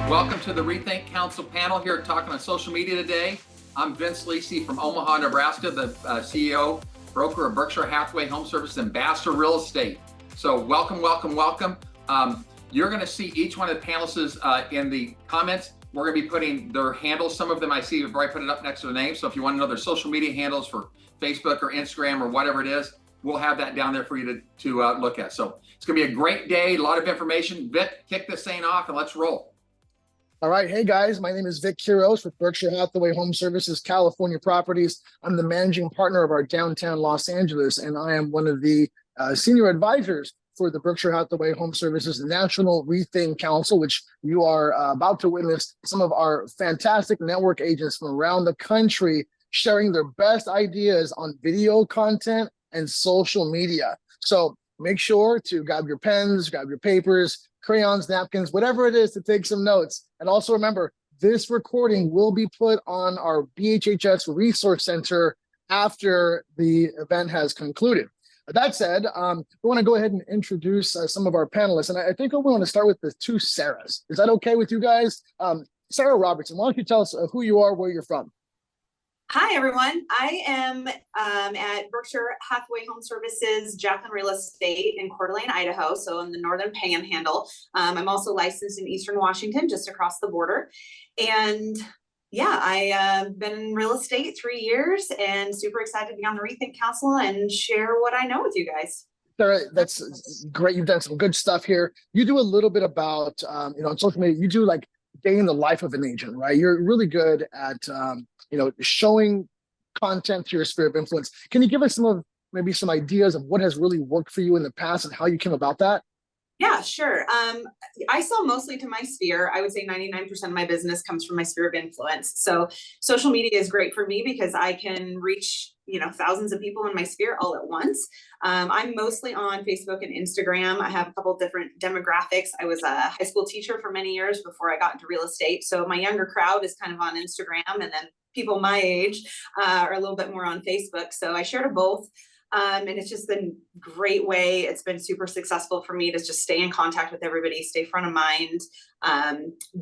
Welcome to the REthink Council panel here talking on social media today. I'm Vince Lisi from Omaha, Nebraska, the CEO, broker of Berkshire Hathaway HomeServices and Berkshire Real Estate. So welcome. You're going to see each one of the panelists in the comments. We're going to be putting their handles. Some of them I see have already put it up next to the name. So if you want to know their social media handles for Facebook or Instagram or whatever it is, we'll have that down there for you to look at. So it's going to be a great day, a lot of information. Vic, kick this thing off and let's roll. All right. Hey, guys. My name is Vic Quiros with Berkshire Hathaway HomeServices, California Properties. I'm the managing partner of our downtown Los Angeles, and I am one of the senior advisors for the Berkshire Hathaway HomeServices National REthink Council, which you are about to witness some of our fantastic network agents from around the country sharing their best ideas on video content and social media. So make sure to grab your pens, grab your papers, crayons, napkins, whatever it is to take some notes. And also remember, this recording will be put on our BHHS Resource Center after the event has concluded. That said, we want to go ahead and introduce some of our panelists. And I think we want to start with the two Sarahs. Is that okay with you guys? Sarah Robertson, why don't you tell us who you are, where you're from? Hi, everyone. I am at Berkshire Hathaway HomeServices, Jacqueline Real Estate in Coeur d'Alene, Idaho, so in the northern panhandle. I'm also licensed in Eastern Washington, just across the border. And yeah, I've been in real estate 3 years and super excited to be on the REthink Council and share what I know with you guys. Sarah, that's great. You've done some good stuff here. You do a little bit about, on social media, you do like day in the life of an agent, right? You're really good at, showing content to your sphere of influence. Can you give us maybe some ideas of what has really worked for you in the past and how you came about that? Yeah, sure. I sell mostly to my sphere. I would say 99% of my business comes from my sphere of influence. So social media is great for me because I can reach, thousands of people in my sphere all at once. I'm mostly on Facebook and Instagram. I have a couple different demographics. I was a high school teacher for many years before I got into real estate. So my younger crowd is kind of on Instagram, and then people my age are a little bit more on Facebook. So I share to both. And it's just been a great way. It's been super successful for me to just stay in contact with everybody, stay front of mind,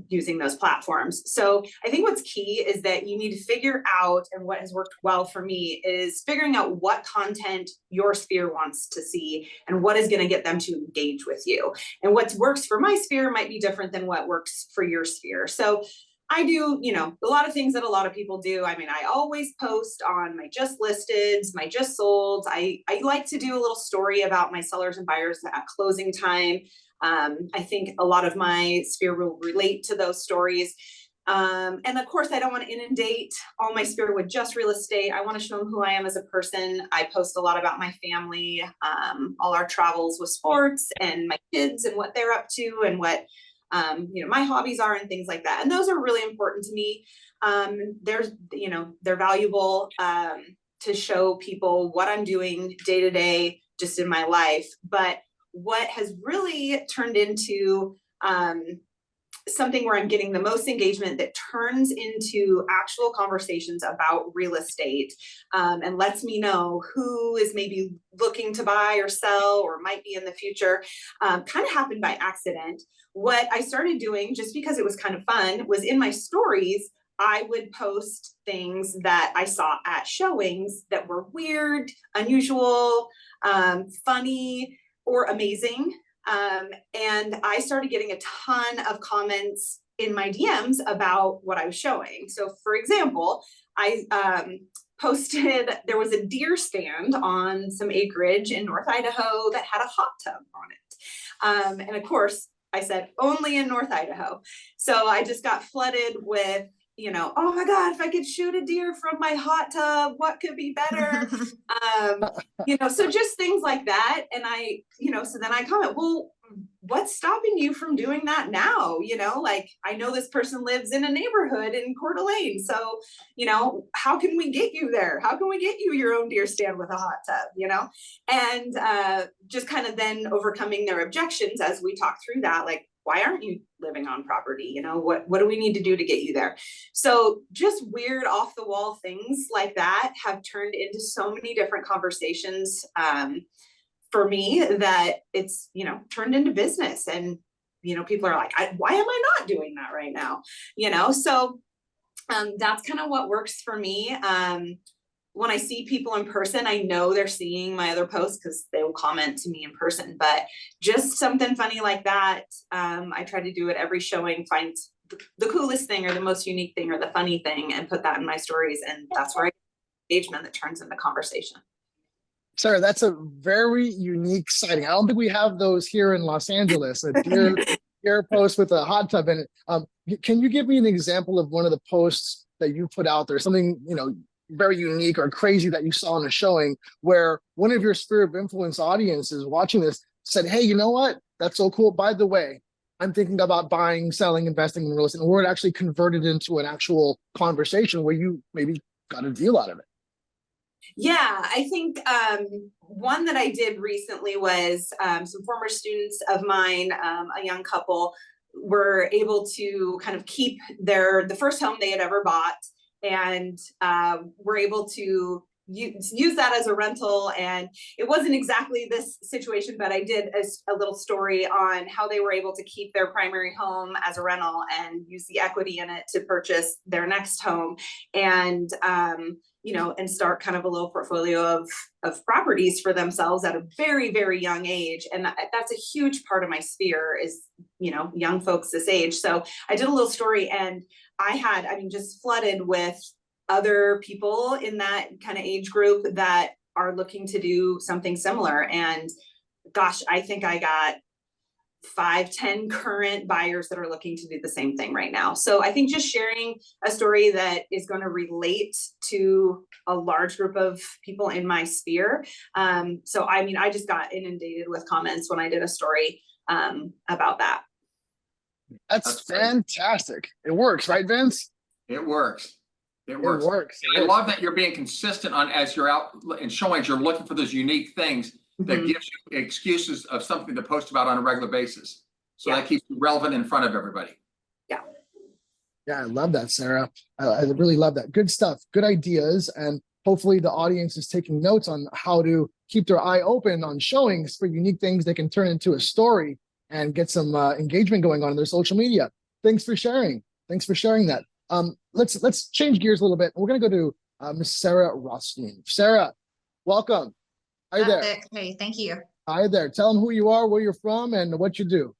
using those platforms. So I think what's key is that you need to figure out, and what has worked well for me is figuring out what content your sphere wants to see and what is going to get them to engage with you. And what works for my sphere might be different than what works for your sphere. So I do, a lot of things that a lot of people do. I mean, I always post on my just listeds, my just solds. I like to do a little story about my sellers and buyers at closing time. I think a lot of my sphere will relate to those stories. And of course, I don't want to inundate all my sphere with just real estate. I want to show them who I am as a person. I post a lot about my family, all our travels with sports and my kids and what they're up to and what my hobbies are and things like that. And those are really important to me. They're valuable to show people what I'm doing day to day, just in my life. But what has really turned into something where I'm getting the most engagement that turns into actual conversations about real estate and lets me know who is maybe looking to buy or sell or might be in the future, kind of happened by accident. What I started doing, just because it was kind of fun, was in my stories, I would post things that I saw at showings that were weird, unusual, funny, or amazing. And I started getting a ton of comments in my DMs about what I was showing. So for example, I posted, there was a deer stand on some acreage in North Idaho that had a hot tub on it. And of course, I said only in North Idaho. So I just got flooded with, oh my God, if I could shoot a deer from my hot tub, what could be better? So just things like that. And so then I comment, well, what's stopping you from doing that now? I know this person lives in a neighborhood in Coeur d'Alene. So, how can we get you there? How can we get you your own deer stand with a hot tub, And just kind of then overcoming their objections as we talk through that, like, why aren't you living on property? You know, what do we need to do to get you there? So just weird off the wall things like that have turned into so many different conversations for me that it's, you know, turned into business. And, you know, people are like, why am I not doing that right now? You know, so that's kind of what works for me. When I see people in person, I know they're seeing my other posts because they will comment to me in person, but just something funny like that. I try to do it every showing, find the coolest thing or the most unique thing or the funny thing and put that in my stories. And that's where I get engagement that turns into conversation. Sarah, that's a very unique sighting. I don't think we have those here in Los Angeles. A deer post with a hot tub in it. Can you give me an example of one of the posts that you put out there? Something, you know, very unique or crazy that you saw in a showing where one of your sphere of influence audiences watching this said, hey, you know what? That's so cool. By the way, I'm thinking about buying, selling, investing in real estate. Or it actually converted into an actual conversation where you maybe got a deal out of it. Yeah, I think one that I did recently was some former students of mine, a young couple, were able to kind of keep the first home they had ever bought, and were able to use that as a rental. And it wasn't exactly this situation, but I did a little story on how they were able to keep their primary home as a rental and use the equity in it to purchase their next home. And you know, and start kind of a little portfolio of properties for themselves at a very, very young age. And that's a huge part of my sphere is, you know, young folks this age. So I did a little story, and I mean, just flooded with other people in that kind of age group that are looking to do something similar. And gosh, I think I got 5-10 current buyers that are looking to do the same thing right now. So I think just sharing a story that is going to relate to a large group of people in my sphere. So I mean, I just got inundated with comments when I did a story about that. That's fantastic. It works, right, Vince? It works. It works. It I works. love that you're being consistent on as you're out in showings, you're looking for those unique things that gives you excuses of something to post about on a regular basis. So that keeps you relevant in front of everybody. Yeah, I love that, Sarah. I really love that. Good stuff, good ideas. And hopefully the audience is taking notes on how to keep their eye open on showings for unique things they can turn into a story and get some engagement going on in their social media. Thanks for sharing. Thanks for sharing that. Let's change gears a little bit. We're going to go to Miss Sarah Rothstein. Sarah, welcome. Hi there. Hey, thank you. Hi there. Tell them who you are, where you're from, and what you do.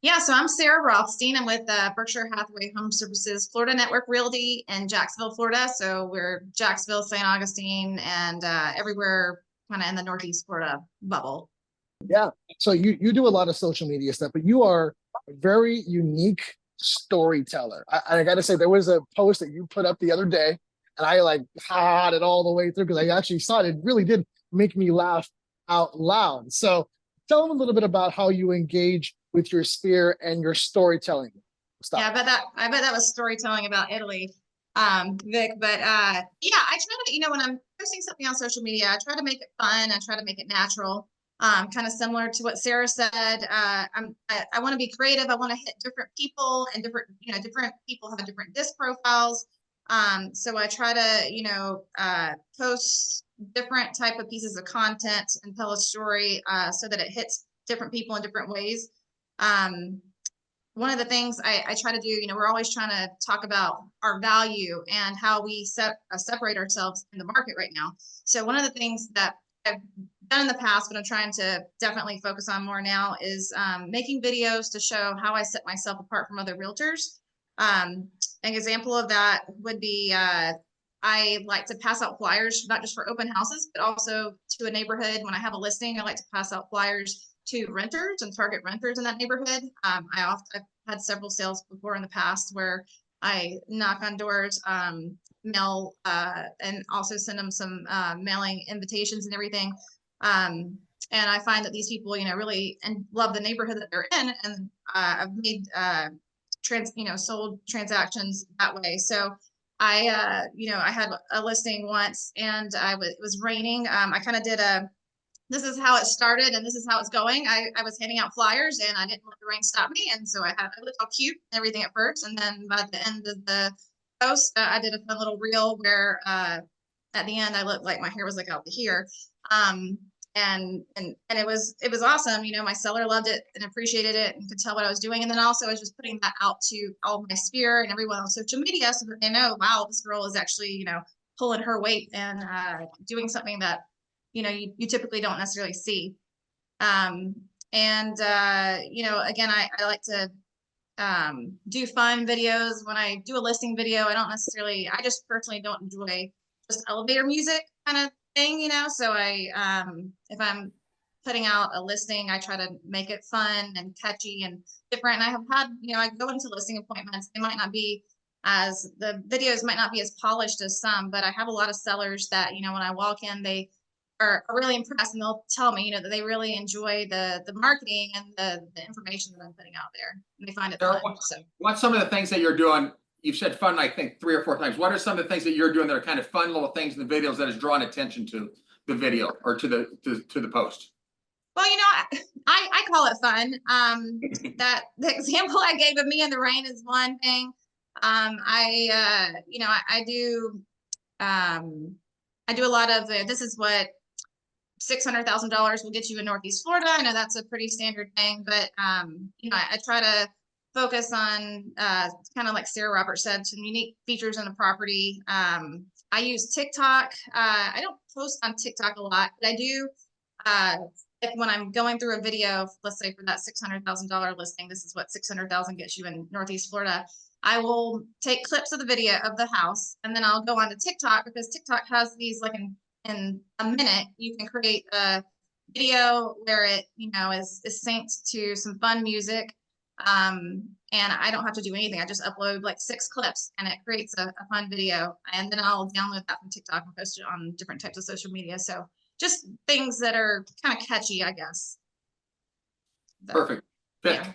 Yeah, so I'm Sarah Rothstein. I'm with Berkshire Hathaway HomeServices Florida Network Realty in Jacksonville, Florida. So we're Jacksonville, St. Augustine, and everywhere kind of in the Northeast Florida bubble. Yeah. So you do a lot of social media stuff, but you are a very unique storyteller. I got to say, there was a post that you put up the other day, and I like had it all the way through because I actually saw it. It really did make me laugh out loud. So tell them a little bit about how you engage with your sphere and your storytelling stuff. Yeah, I bet that was storytelling about Italy, Vic. But yeah, I try to, you know, when I'm posting something on social media, I try to make it fun. I try to make it natural. Kind of similar to what Sarah said. I want to be creative. I want to hit different people, and different people have different disc profiles. So I try to, post different type of pieces of content and tell a story so that it hits different people in different ways. One of the things I try to do, we're always trying to talk about our value and how we separate ourselves in the market right now. So one of the things that I've done in the past, but I'm trying to definitely focus on more now, is making videos to show how I set myself apart from other realtors. An example of that would be I like to pass out flyers, not just for open houses, but also to a neighborhood. When I have a listing, I like to pass out flyers to renters and target renters in that neighborhood. I've had several sales before in the past where I knock on doors, mail, and also send them some mailing invitations and everything. And I find that these people, really love the neighborhood that they're in, and I've made sold transactions that way. So I had a listing once, and it was raining. I kind of did a this is how it started and this is how it's going. I was handing out flyers and I didn't let the rain stop me. And so I looked all cute and everything at first. And then by the end of the post, I did a fun little reel where at the end I looked like my hair was like out to here. And it was awesome. You know, my seller loved it and appreciated it and could tell what I was doing. And then also I was just putting that out to all my sphere and everyone on social media so that they know, wow, this girl is actually, you know, pulling her weight and doing something that, you know, you typically don't necessarily see. You know, again, I like to do fun videos. When I do a listing video, I just personally don't enjoy just elevator music kind of thing, you know? So if I'm putting out a listing, I try to make it fun and catchy and different. And I have had, you know, I go into listing appointments, the videos might not be as polished as some, but I have a lot of sellers that, you know, when I walk in, they are really impressed and they'll tell me, you know, that they really enjoy the marketing and the information that I'm putting out there. And they find it fun. So what's some of the things that you're doing? You've said fun, I think 3 or 4 times. What are some of the things that you're doing that are kind of fun little things in the videos that is drawing attention to the video or to the post? Well, you know, I call it fun. That the example I gave of me in the rain is one thing. You know, I do a lot of this is what $600,000 will get you in Northeast Florida. I know that's a pretty standard thing, but you know, I try to focus on kind of like Sarah Roberts said, some unique features in the property. I use TikTok. I don't post on TikTok a lot, but I do. Like when I'm going through a video, let's say for that $600,000 listing, this is what 600,000 gets you in Northeast Florida. I will take clips of the video of the house, and then I'll go on to TikTok because TikTok has these like in a minute, you can create a video where it, you know, is synced to some fun music. And I don't have to do anything. I just upload like 6 clips and it creates a fun video. And then I'll download that from TikTok and post it on different types of social media. So just things that are kind of catchy, I guess. Perfect. Yeah.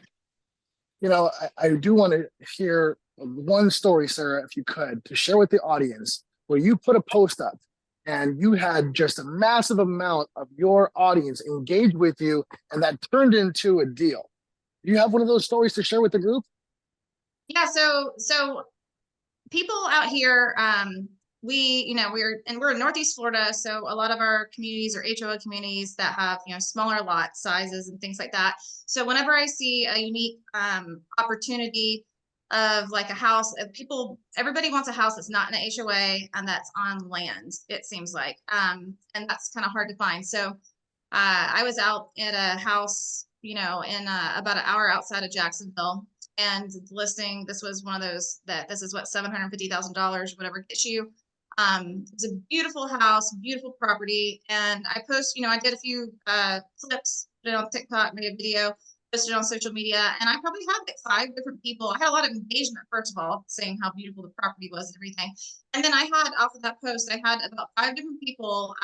You know, I do want to hear one story, Sarah, if you could, to share with the audience where you put a post up and you had just a massive amount of your audience engage with you and that turned into a deal. Do you have one of those stories to share with the group? Yeah, so people out here, you know, we're in Northeast Florida, so a lot of our communities are HOA communities that have, you know, smaller lot sizes and things like that. So whenever I see a unique opportunity of like a house, everybody wants a house that's not in an HOA and that's on land, it seems like, and that's kind of hard to find. So I was out at a house, you know, in about an hour outside of Jacksonville, and the listing, this was one of those that this is what $750,000, whatever gets you. It's a beautiful house, beautiful property, and I you know, I did a few clips, put it on TikTok, made a video, posted it on social media, and I probably had like 5 different people. I had a lot of engagement, first of all, saying how beautiful the property was and everything. And then I had, off of that post, I had about 5 different people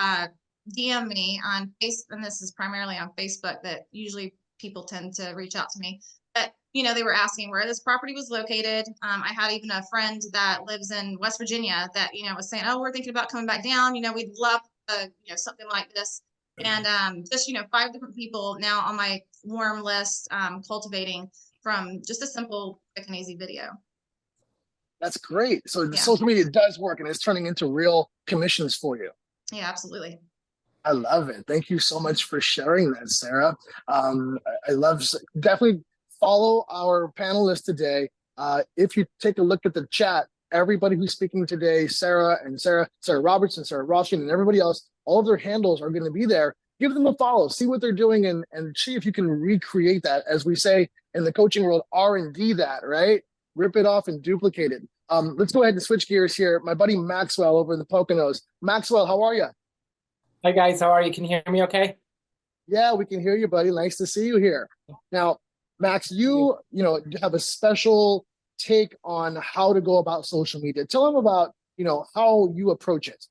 DM me on Facebook, and this is primarily on Facebook that usually people tend to reach out to me. But, you know, they were asking where this property was located. I had even a friend that lives in West Virginia that, you know, was saying, oh, we're thinking about coming back down. You know, we'd love, you know, something like this. And just, you know, 5 different people now on my warm list, cultivating from just a simple, quick and easy video. That's great. So the social media does work and it's turning into real commissions for you. Yeah, absolutely. I love it. Thank you so much for sharing that, Sarah. Definitely follow our panelists today. If you take a look at the chat, everybody who's speaking today, Sarah Roberts and Sarah Rothschild and everybody else, all of their handles are going to be there. Give them a follow, see what they're doing, and see if you can recreate that, as we say in the coaching world, R&D that, right? Rip it off and duplicate it. Let's go ahead and switch gears here. My buddy Maxwell over in the Poconos. Maxwell, how are you? Hi guys, how are you? Can you hear me okay? Yeah, we can hear you, buddy. Nice to see you here. Now, Max, you have a special take on how to go about social media. Tell them about, how you approach it.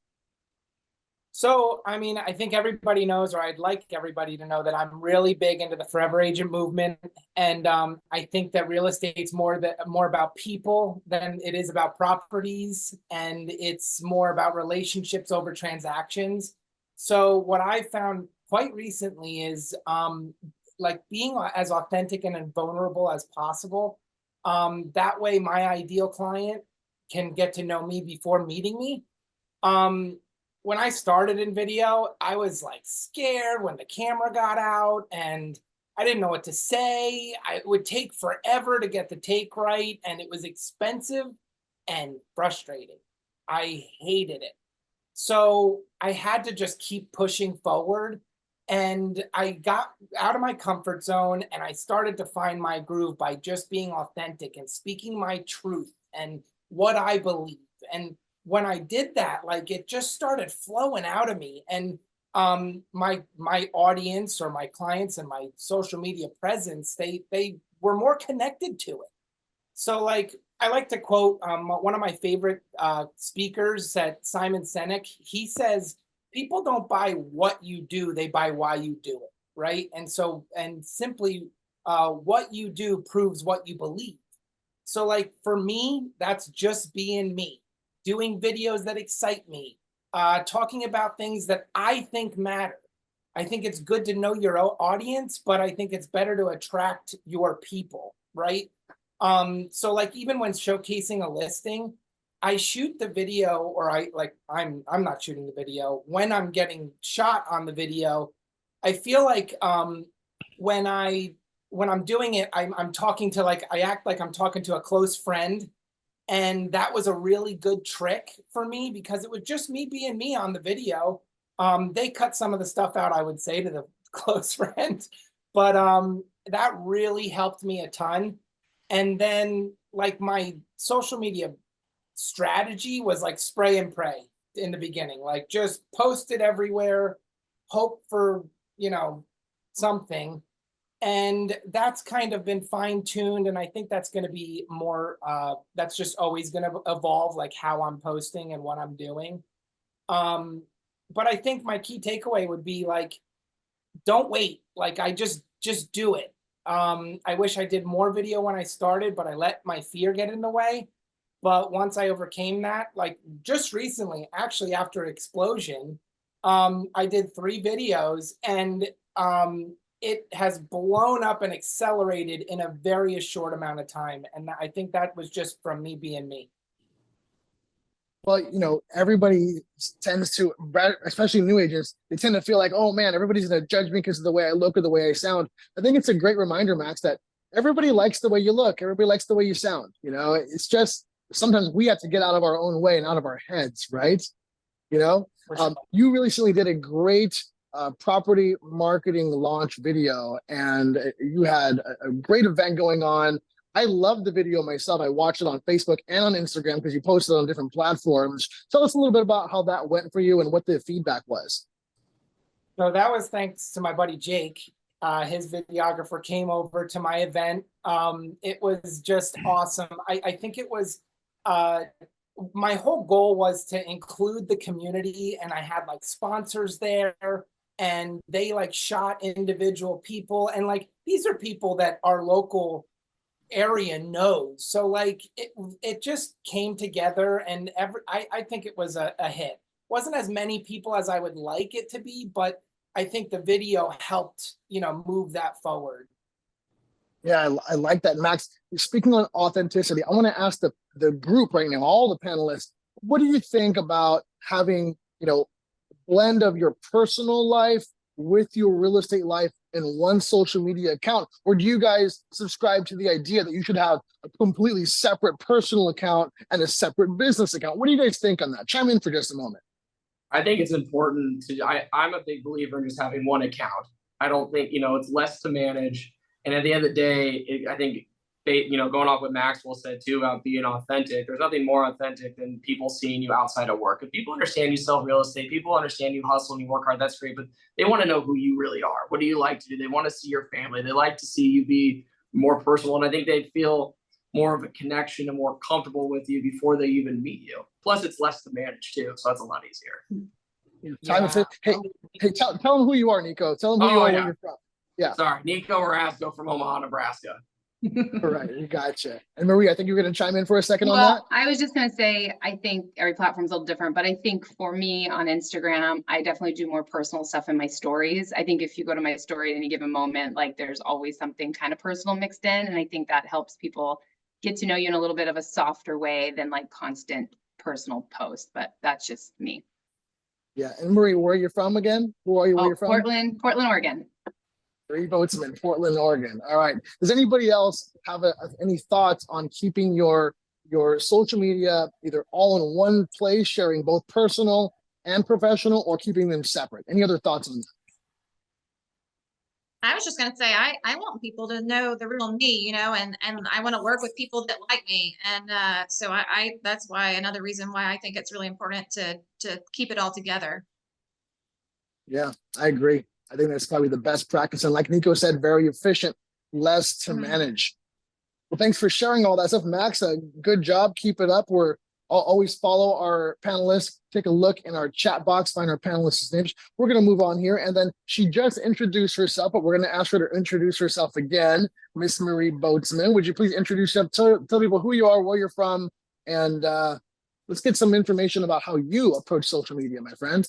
So, I mean, I think everybody knows, or I'd like everybody to know, that I'm really big into the forever agent movement. And I think that real estate's more about people than it is about properties. And it's more about relationships over transactions. So what I found quite recently is like being as authentic and vulnerable as possible. That way my ideal client can get to know me before meeting me. When I started in video, I was like scared when the camera got out and I didn't know what to say. It would take forever to get the take right, and it was expensive and frustrating. I hated it. So I had to just keep pushing forward, and I got out of my comfort zone and I started to find my groove by just being authentic and speaking my truth and what I believe. And when I did that, like it just started flowing out of me. And my audience or my clients and my social media presence, they were more connected to it. So like I like to quote one of my favorite speakers, that Simon Sinek. He says, people don't buy what you do, they buy why you do it, right? And so, and simply what you do proves what you believe. So like for me, that's just being me, doing videos that excite me, talking about things that I think matter. I think it's good to know your audience, but I think it's better to attract your people, right? So like even when showcasing a listing, I shoot the video, or I'm not shooting the video. When I'm getting shot on the video, I feel like when I'm doing it, I'm talking to, like, I act like I'm talking to a close friend. And that was a really good trick for me because it was just me being me on the video. They cut some of the stuff out, I would say, to the close friend, but that really helped me a ton. And then like my social media strategy was like spray and pray in the beginning, like just post it everywhere, hope for, you know, something. And that's kind of been fine-tuned, and I think that's going to be more, that's just always going to evolve, like how I'm posting and what I'm doing. But I think my key takeaway would be like, don't wait. Like I just do it. I wish I did more video when I started, but I let my fear get in the way. But once I overcame that, like just recently, actually after Explosion, I did 3 videos, and it has blown up and accelerated in a very short amount of time. And I think that was just from me being me. Well, you know, everybody tends to, especially new agents, they tend to feel like, oh man, everybody's going to judge me because of the way I look or the way I sound. I think it's a great reminder, Max, that everybody likes the way you look. Everybody likes the way you sound. You know, it's just sometimes we have to get out of our own way and out of our heads, right? You know, you recently did a great property marketing launch video, and you had a great event going on. I love the video myself. I watched it on Facebook and on Instagram because you posted it on different platforms. Tell us a little bit about how that went for you and what the feedback was. So that was thanks to my buddy Jake. His videographer came over to my event. It was just awesome. I think it was, my whole goal was to include the community, and I had like sponsors there, and they like shot individual people. And like, these are people that our local area knows. So like it just came together, and I think it was a hit. Wasn't as many people as I would like it to be, but I think the video helped, you know, move that forward. Yeah, I like that, Max. Speaking on authenticity, I want to ask the group right now, all the panelists, what do you think about having, you know, a blend of your personal life with your real estate life in one social media account? Or do you guys subscribe to the idea that you should have a completely separate personal account and a separate business account? What do you guys think on that? Chime in for just a moment. I think it's important to, I'm a big believer in just having one account. I don't think, you know, it's less to manage. And at the end of the day, I think, you know, going off what Maxwell said too about being authentic, there's nothing more authentic than people seeing you outside of work. If people understand you sell real estate, people understand you hustle and you work hard, that's great, but they want to know who you really are. What do you like to do? They want to see your family. They like to see you be more personal. And I think they feel more of a connection and more comfortable with you before they even meet you. Plus it's less to manage too. So that's a lot easier. Yeah. Hey, tell them who you are, Nico. Tell them who you are, where you're from. Yeah. Sorry, Nico Orozco from Omaha, Nebraska. All right, you gotcha. And Marie, I think you're going to chime in for a second on that. Well, I was just gonna say, I think every platform's a little different, but I think for me on Instagram, I definitely do more personal stuff in my stories. I think if you go to my story at any given moment, like there's always something kind of personal mixed in. And I think that helps people get to know you in a little bit of a softer way than like constant personal posts, but that's just me. Yeah. And Marie, where are you from again? Who are you? Where Oh, you're from? Portland, Oregon. Marie Boatsman, Portland, Oregon. All right. Does anybody else have any thoughts on keeping your social media either all in one place, sharing both personal and professional, or keeping them separate? Any other thoughts on that? I was just gonna say, I want people to know the real me, you know, and I want to work with people that like me. And so that's why another reason why I think it's really important to keep it all together. Yeah, I agree. I think that's probably the best practice. And like Nico said, very efficient, less to manage. Well, thanks for sharing all that stuff, Max. Good job. Keep it up. I'll always follow our panelists. Take a look in our chat box, find our panelists' names. We're going to move on here. And then she just introduced herself, but we're going to ask her to introduce herself again. Miss Marie Boatsman, would you please introduce yourself? Tell people who you are, where you're from, and let's get some information about how you approach social media, my friend.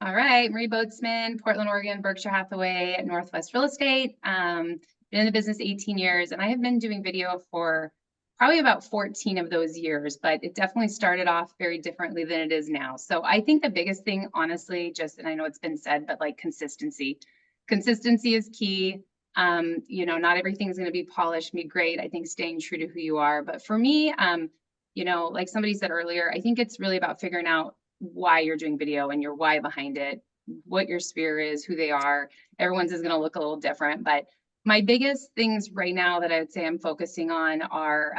All right, Marie Boatsman, Portland, Oregon, Berkshire Hathaway, Northwest Real Estate. Been in the business 18 years, and I have been doing video for probably about 14 of those years, but it definitely started off very differently than it is now. So I think the biggest thing, honestly, and I know it's been said, but like consistency. Consistency is key. You know, not everything's going to be polished, be great. I think staying true to who you are. But for me, you know, like somebody said earlier, I think it's really about figuring out why you're doing video and your why behind it, what your sphere is, who they are. Everyone's is going to look a little different, but my biggest things right now that I would say I'm focusing on are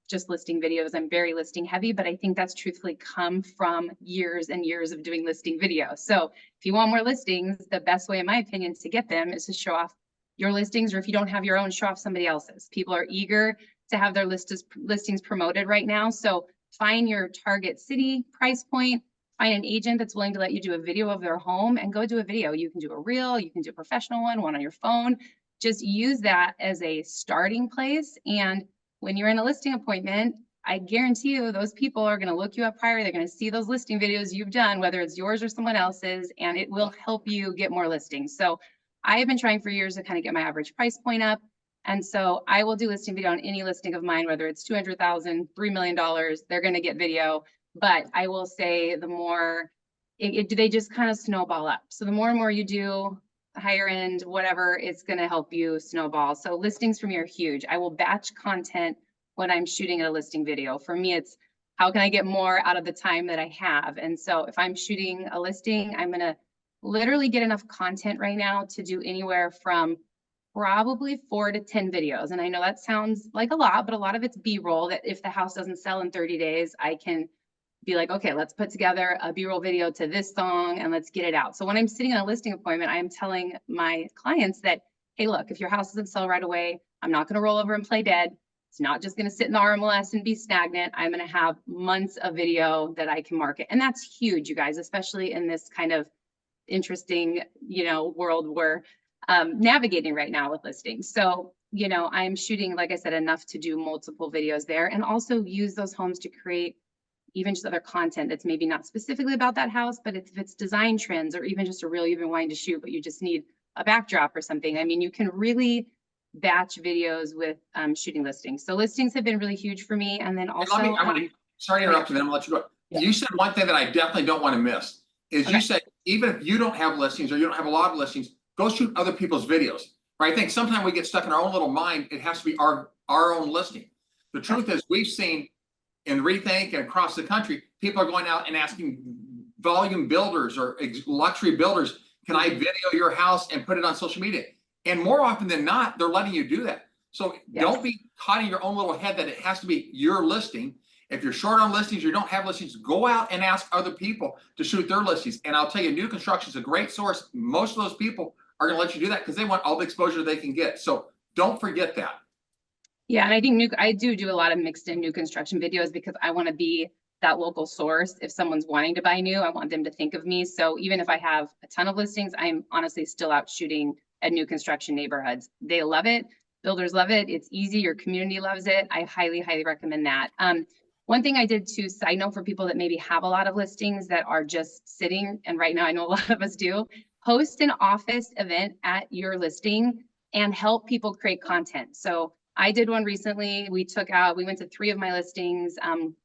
just listing videos. I'm very listing heavy, but I think that's truthfully come from years and years of doing listing videos. So if you want more listings, the best way, in my opinion, to get them is to show off your listings, or if you don't have your own, show off somebody else's. People are eager to have their listings promoted right now. So find your target city, price point, find an agent that's willing to let you do a video of their home and go do a video. You can do a reel, you can do a professional one on your phone. Just use that as a starting place. And when you're in a listing appointment, I guarantee you those people are going to look you up prior. They're going to see those listing videos you've done, whether it's yours or someone else's, and it will help you get more listings. So I have been trying for years to kind of get my average price point up. And so I will do listing video on any listing of mine, whether it's $200,000, $3 million, they're going to get video. But I will say the more, they just kind of snowball up. So the more and more you do, higher end, whatever, it's going to help you snowball. So listings for me are huge. I will batch content when I'm shooting a listing video. For me, it's how can I get more out of the time that I have? And so if I'm shooting a listing, I'm going to literally get enough content right now to do anywhere from probably 4 to 10 videos. And I know that sounds like a lot, but a lot of it's B-roll that if the house doesn't sell in 30 days, I can be like, okay, let's put together a B-roll video to this song and let's get it out. So when I'm sitting in a listing appointment, I am telling my clients that, hey, look, if your house doesn't sell right away, I'm not going to roll over and play dead. It's not just going to sit in the RMLS and be stagnant. I'm going to have months of video that I can market. And that's huge, you guys, especially in this kind of interesting, you know, world we're navigating right now with listings. So, you know, I'm shooting, like I said, enough to do multiple videos there, and also use those homes to create even just other content that's maybe not specifically about that house, but if it's design trends or even just a reel you've been wanting to shoot, but you just need a backdrop or something. I mean, you can really batch videos with shooting listings. So listings have been really huge for me. And then also, sorry to interrupt you, then I'm gonna let you go. Yeah. You said one thing that I definitely don't want to miss is you said, even if you don't have listings or you don't have a lot of listings, go shoot other people's videos. Right? I think sometimes we get stuck in our own little mind. It has to be our own listing. The truth is, we've seen in REthink and across the country, people are going out and asking volume builders or luxury builders, can I video your house and put it on social media? And more often than not, they're letting you do that. So don't be caught in your own little head that it has to be your listing. If you're short on listings, you don't have listings, go out and ask other people to shoot their listings. And I'll tell you, new construction is a great source. Most of those people are going to let you do that because they want all the exposure they can get. So don't forget that. Yeah, and I think I do a lot of mixed in new construction videos because I want to be that local source. If someone's wanting to buy new, I want them to think of me. So even if I have a ton of listings, I'm honestly still out shooting at new construction neighborhoods. They love it. Builders love it. It's easy. Your community loves it. I highly, highly recommend that. One thing I did too, side note for people that maybe have a lot of listings that are just sitting, and right now I know a lot of us do, host an office event at your listing and help people create content. So I did one recently. We went to 3 of my listings.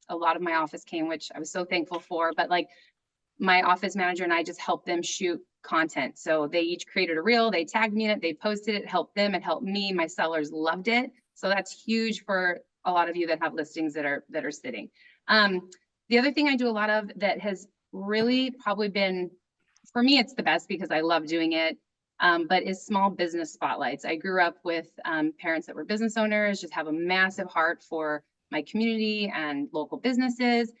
A lot of my office came, which I was so thankful for, but like my office manager and I just helped them shoot content. So they each created a reel, they tagged me in it, they posted it, helped them, it helped me. My sellers loved it. So that's huge for a lot of you that have listings that are sitting. The other thing I do a lot of that has really probably been, for me, it's the best because I love doing it, but is small business spotlights. I grew up with parents that were business owners, just have a massive heart for my community and local businesses.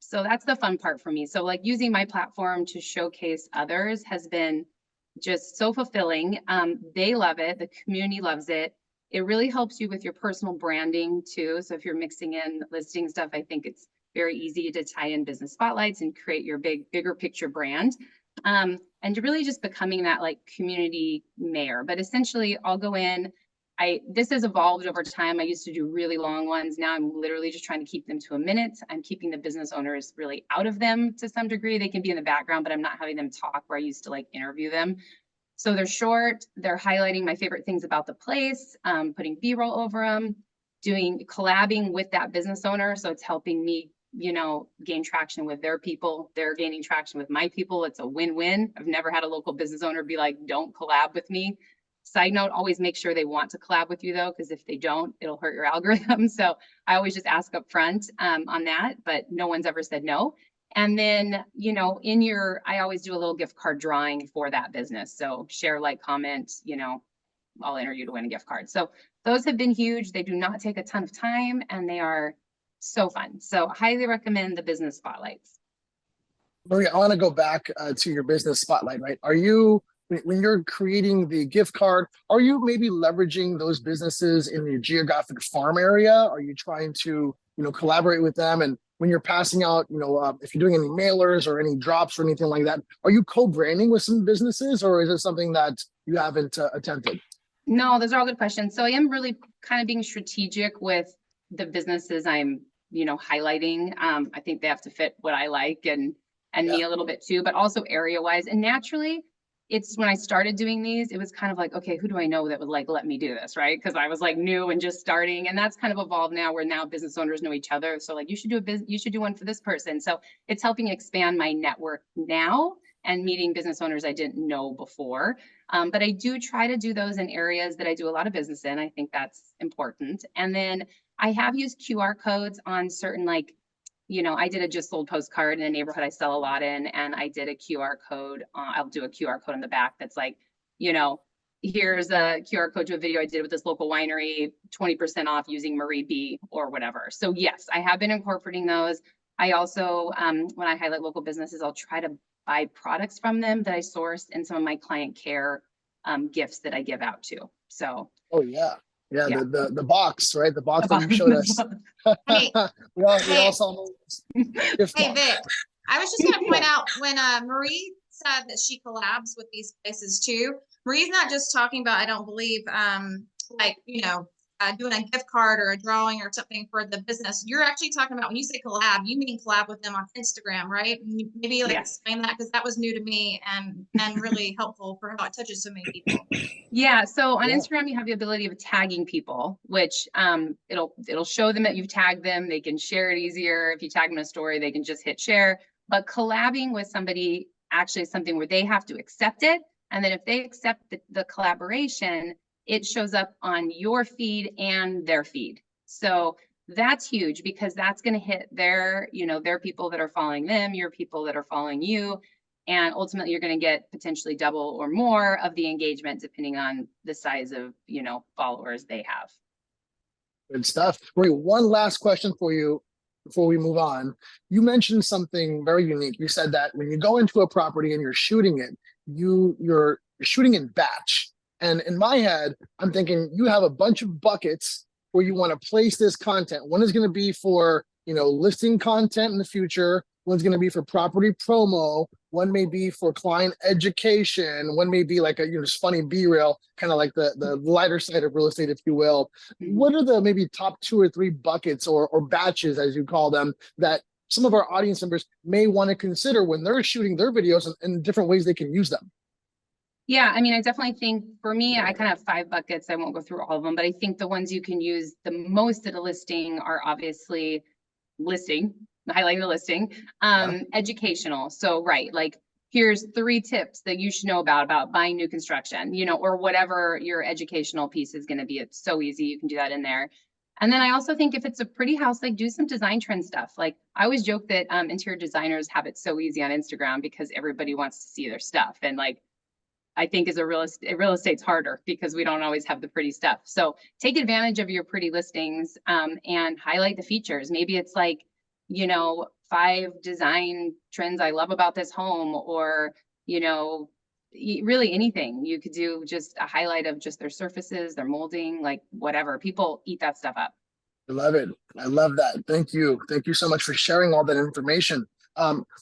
So that's the fun part for me. So like using my platform to showcase others has been just so fulfilling. They love it. The community loves it. It really helps you with your personal branding too. So if you're mixing in listing stuff, I think it's very easy to tie in business spotlights and create your bigger picture brand. And really just becoming that like community mayor. But essentially I'll go in, this has evolved over time. I used to do really long ones. Now I'm literally just trying to keep them to a minute. I'm keeping the business owners really out of them to some degree. They can be in the background, but I'm not having them talk where I used to like interview them. So they're short, they're highlighting my favorite things about the place, putting B-roll over them, collabing with that business owner. So it's helping me, gain traction with their people. They're gaining traction with my people. It's a win-win. I've never had a local business owner be like, don't collab with me. Side note, always make sure they want to collab with you though, because if they don't, it'll hurt your algorithm. So I always just ask up front on that, but no one's ever said no. And then, I always do a little gift card drawing for that business. So share, like, comment, I'll enter you to win a gift card. So those have been huge. They do not take a ton of time and they are so fun. So highly recommend the business spotlights. Maria, I want to go back to your business spotlight, right? When you're creating the gift card, are you maybe leveraging those businesses in your geographic farm area? Are you trying to, collaborate with them? And when you're passing out, if you're doing any mailers or any drops or anything like that, are you co-branding with some businesses, or is it something that you haven't attempted? No, those are all good questions. So I am really kind of being strategic with the businesses I'm, highlighting. I think they have to fit what I like and me a little bit too, but also area wise. And naturally, it's when I started doing these, it was kind of like, okay, who do I know that would like let me do this, right? Because I was like new and just starting, and that's kind of evolved now where now business owners know each other. So like you should do one for this person. So it's helping expand my network now and meeting business owners I didn't know before. But I do try to do those in areas that I do a lot of business in. I think that's important. And then I have used QR codes on certain I did a just sold postcard in a neighborhood I sell a lot in, and I did a QR code. I'll do a QR code on the back that's like, here's a QR code to a video I did with this local winery, 20% off using Marie B or whatever. So yes, I have been incorporating those. I also, when I highlight local businesses, I'll try to buy products from them that I sourced and some of my client care gifts that I give out too. So. Oh yeah. Yeah, yeah. The box, right? The box that you showed us. Hey, we all saw those. Hey, Vic, I was just going to point out when Marie said that she collabs with these places too. Marie's not just talking about, I don't believe, doing a gift card or a drawing or something for the business. You're actually talking about, when you say collab, you mean collab with them on Instagram, right? Maybe explain that, because that was new to me and really helpful for how it touches so many people. Yeah. So on Instagram, you have the ability of tagging people, which it'll show them that you've tagged them. They can share it easier. If you tag them in a story, they can just hit share. But collabing with somebody actually is something where they have to accept it. And then if they accept the collaboration, it shows up on your feed and their feed. So that's huge, because that's going to hit their people that are following them, your people that are following you. And ultimately, you're going to get potentially double or more of the engagement, depending on the size of, followers they have. Good stuff. Wait, one last question for you before we move on. You mentioned something very unique. You said that when you go into a property and you're shooting it, you're shooting in batch. And in my head, I'm thinking you have a bunch of buckets where you want to place this content. One is going to be for, listing content in the future. One's going to be for property promo. One may be for client education. One may be like a just funny B-reel, kind of like the lighter side of real estate, if you will. What are the maybe top 2 or 3 buckets or batches, as you call them, that some of our audience members may want to consider when they're shooting their videos and different ways they can use them? Yeah, I mean, I definitely think for me, I kind of have 5 buckets. I won't go through all of them, but I think the ones you can use the most at a listing are obviously listing, highlighting the listing, educational. So, right, like here's 3 tips that you should know about buying new construction, or whatever your educational piece is going to be. It's so easy. You can do that in there. And then I also think if it's a pretty house, like do some design trend stuff. Like I always joke that interior designers have it so easy on Instagram because everybody wants to see their stuff. And like, I think as real estate's harder because we don't always have the pretty stuff. So take advantage of your pretty listings and highlight the features. Maybe it's like, 5 design trends I love about this home, or, really anything. You could do just a highlight of just their surfaces, their molding, like whatever. People eat that stuff up. I love it. I love that. Thank you. Thank you so much for sharing all that information.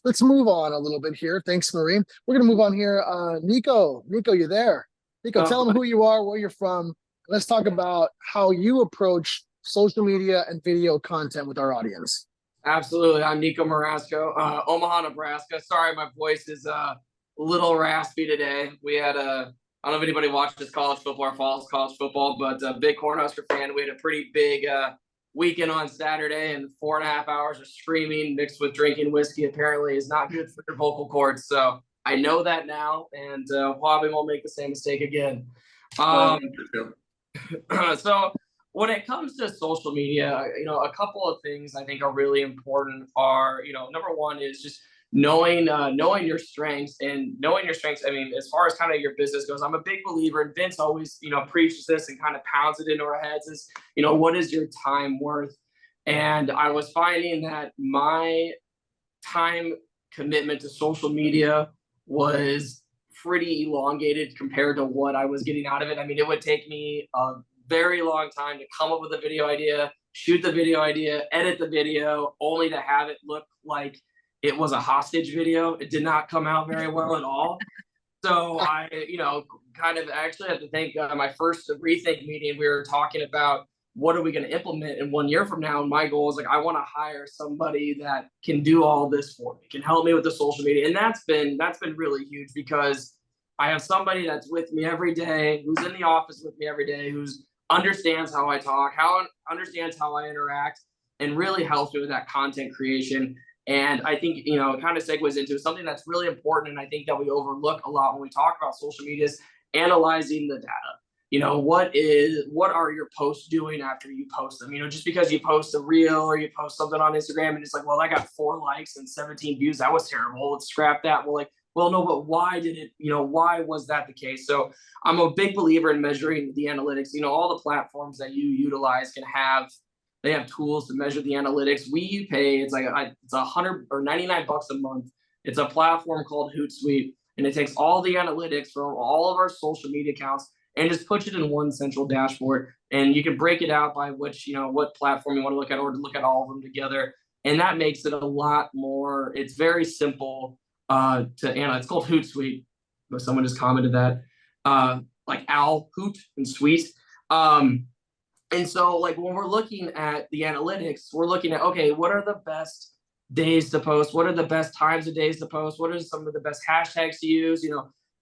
Let's move on a little bit here. Thanks, Marie. We're going to move on here. Nico, you there? Nico, tell them who you are, where you're from. Let's talk about how you approach social media and video content with our audience. Absolutely. I'm Nico Marasco, Omaha, Nebraska. Sorry, my voice is a little raspy today. We had I don't know if anybody watches college football or follows college football, but a big Cornhusker fan. We had a pretty big weekend on Saturday, and 4.5 hours of screaming mixed with drinking whiskey apparently is not good for your vocal cords. So I know that now, and probably won't make the same mistake again. So when it comes to social media, a couple of things I think are really important are, number one is just knowing your strengths. I mean, as far as kind of your business goes, I'm a big believer, and Vince always, preaches this and kind of pounds it into our heads is, what is your time worth? And I was finding that my time commitment to social media was pretty elongated compared to what I was getting out of it. I mean, it would take me a very long time to come up with a video idea, shoot the video idea, edit the video, only to have it look like it was a hostage video. It did not come out very well at all. So I, kind of actually have to thank my first REthink meeting. We were talking about what are we going to implement in 1 year from now. And my goal is like, I want to hire somebody that can do all this for me, can help me with the social media. And that's been really huge because I have somebody that's with me every day, who's in the office with me every day, who's understands how I talk, understands how I interact, and really helps me with that content creation. And I think, it kind of segues into something that's really important. And I think that we overlook a lot when we talk about social media is analyzing the data. What are your posts doing after you post them? Just because you post a reel or you post something on Instagram and it's like, well, I got 4 likes and 17 views. That was terrible. Let's scrap that. Well, no, but why did it, why was that the case? So I'm a big believer in measuring the analytics. All the platforms that you utilize they have tools to measure the analytics. We pay, it's $100 or $99 a month. It's a platform called Hootsuite, and it takes all the analytics from all of our social media accounts and just puts it in one central dashboard. And you can break it out by which, what platform you want to look at, or to look at all of them together. And that makes it a lot more, it's very simple to analyze. It's called Hootsuite. Someone just commented that, like owl, hoot, and sweet. And so like when we're looking at the analytics, we're looking at, okay, what are the best days to post? What are the best times of days to post? What are some of the best hashtags to use?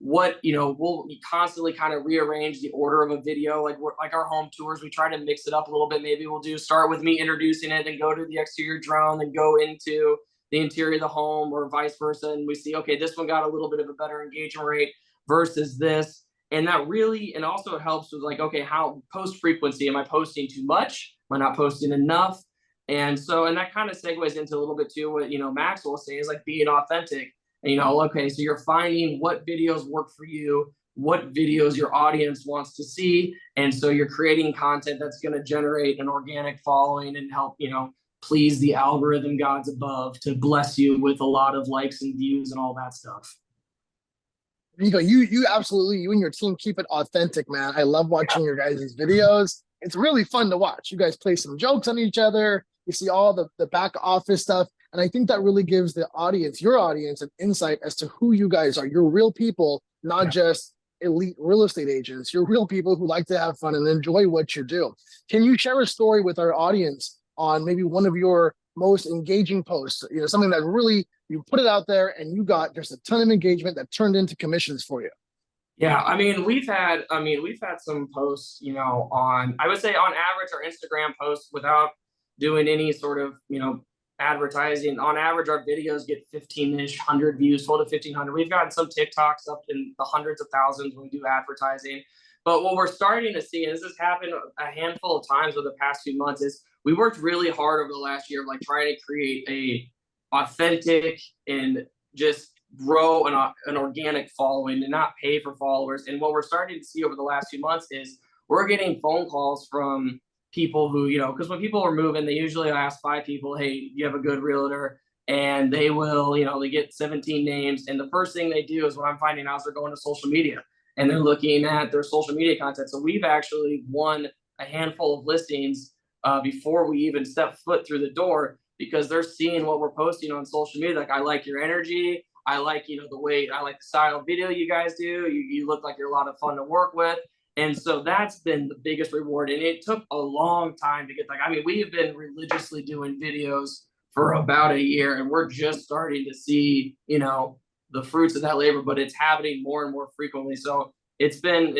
We'll constantly kind of rearrange the order of a video. Like our home tours, we try to mix it up a little bit. Maybe we'll start with me introducing it and go to the exterior drone and go into the interior of the home, or vice versa. And we see, okay, this one got a little bit of a better engagement rate versus this. And that really, and also it helps with like, okay, how post frequency, am I posting too much? Am I not posting enough? And that kind of segues into a little bit too, what, Maxwell was saying is like being authentic. And, okay, so you're finding what videos work for you, what videos your audience wants to see. And so you're creating content that's going to generate an organic following and help, please the algorithm gods above to bless you with a lot of likes and views and all that stuff. Nico, you absolutely, you and your team keep it authentic, man. I love watching your guys' videos. It's really fun to watch. You guys play some jokes on each other. You see all the back office stuff. And I think that really gives the audience, your audience, an insight as to who you guys are. You're real people, not just elite real estate agents. You're real people who like to have fun and enjoy what you do. Can you share a story with our audience on maybe one of your most engaging posts? You know, something that really, you put it out there and you got just a ton of engagement that turned into commissions for you. Yeah, I mean, we've had some posts, you know, I would say on average, our Instagram posts, without doing any sort of, you know, advertising, on average, our videos get 15-ish, 100 views, 12 to 1,500. We've gotten some TikToks up in the hundreds of thousands when we do advertising. But what we're starting to see, and this has happened a handful of times over the past few months, is we worked really hard over the last year, like trying to create a authentic and just grow an organic following and not pay for followers. And what we're starting to see over the last few months is we're getting phone calls from people who, you know, because when people are moving, they usually ask 5 people, hey, you have a good realtor? And they will, you know, they get 17 names. And the first thing they do is, what I'm finding out, is they're going to social media and they're looking at their social media content. So we've actually won a handful of listings before we even step foot through the door, because they're seeing what we're posting on social media. Like, I like your energy. I like, you know, I like the style of video you guys do. You look like you're a lot of fun to work with. And so that's been the biggest reward. And it took a long time to get, like, I mean, we have been religiously doing videos for about a year, and we're just starting to see, you know, the fruits of that labor, but it's happening more and more frequently. So it's been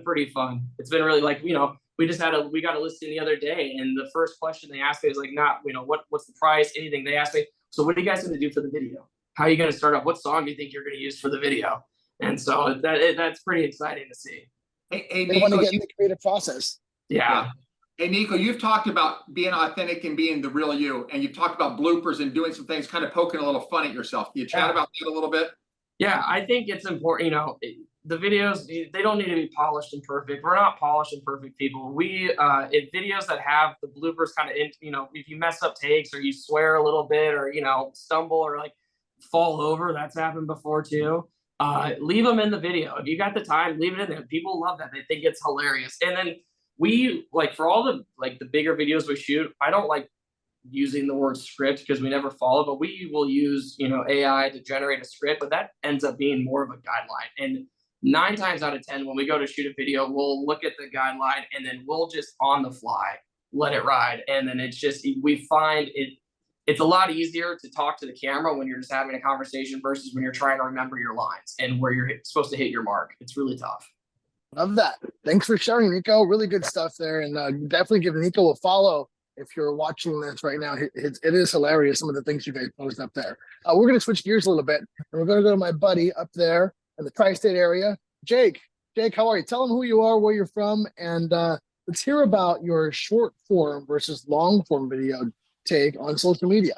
pretty fun. It's been really, like, you know, we got a listing the other day, and the first question they asked me is like, not, you know, what's the price, anything. They asked me, so what are you guys going to do for the video? How are you going to start off? What song do you think you're going to use for the video? And so that's pretty exciting to see. Hey, They want to Nico, get in the creative process. Yeah. Hey, Nico, you've talked about being authentic and being the real you, and you've talked about bloopers and doing some things, kind of poking a little fun at yourself. Can you chat about that a little bit? Yeah, I think it's important, you know, the videos, they don't need to be polished and perfect. We're not polished and perfect people. Videos that have the bloopers kind of, you know, if you mess up takes or you swear a little bit or, you know, stumble or like fall over, that's happened before too. Leave them in the video. If you got the time, leave it in there. People love that. They think it's hilarious. And then we, like, for all the, like, the bigger videos we shoot, I don't like using the word script because we never follow, but we will use, you know, AI to generate a script, but that ends up being more of a guideline. And 9 times out of 10, when we go to shoot a video, we'll look at the guideline and then we'll just on the fly let it ride. And then it's just, we find it's a lot easier to talk to the camera when you're just having a conversation versus when you're trying to remember your lines and where you're supposed to hit your mark. It's really tough. Love that. Thanks for sharing, Nico. Really good stuff there. And definitely give Nico a follow if you're watching this right now. It is hilarious, some of the things you guys post up there. We're going to switch gears a little bit, and we're going to go to my buddy up there in the tri-state area, Jake. Jake, how are you? Tell them who you are, where you're from, and let's hear about your short form versus long form video take on social media.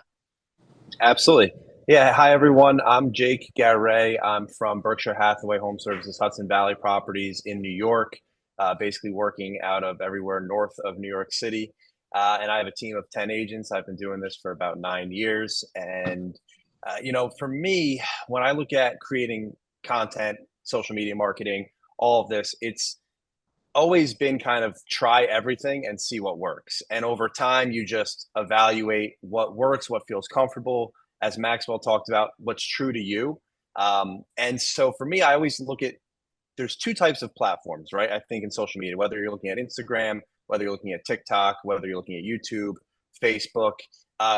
Absolutely. Yeah. Hi, everyone. I'm Jake Garay. I'm from Berkshire Hathaway HomeServices, Hudson Valley Properties in New York, basically working out of everywhere north of New York City. And I have a team of 10 agents. I've been doing this for about 9 years. And, you know, for me, when I look at creating content, social media marketing, all of this, it's always been kind of try everything and see what works. And over time, you just evaluate what works, what feels comfortable. As Maxwell talked about, what's true to you. And so for me, I always look at, there's 2 types of platforms, right? I think in social media, whether you're looking at Instagram, whether you're looking at TikTok, whether you're looking at YouTube, Facebook,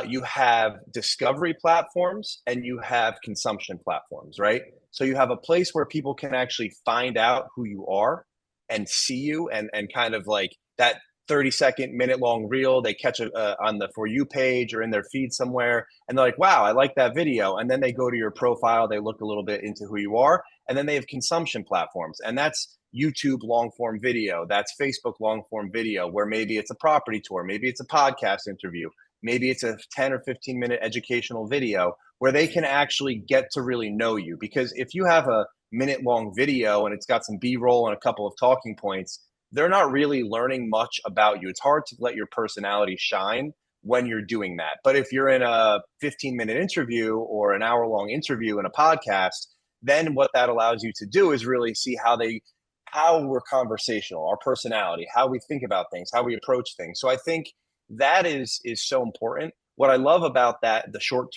you have discovery platforms and you have consumption platforms, right? So you have a place where people can actually find out who you are and see you, and kind of like that 30-second, minute-long reel they catch on the For You page or in their feed somewhere, and they're like, wow, I like that video. And then they go to your profile, they look a little bit into who you are, and then they have consumption platforms. And that's YouTube long-form video, that's Facebook long-form video, where maybe it's a property tour, maybe it's a podcast interview, maybe it's a 10 or 15-minute educational video where they can actually get to really know you. Because if you have a minute-long video and it's got some B-roll and a couple of talking points, they're not really learning much about you. It's hard to let your personality shine when you're doing that. But if you're in a 15-minute interview or an hour-long interview in a podcast, then what that allows you to do is really see how we're conversational, our personality, how we think about things, how we approach things. So I think that is so important. What I love about that, the short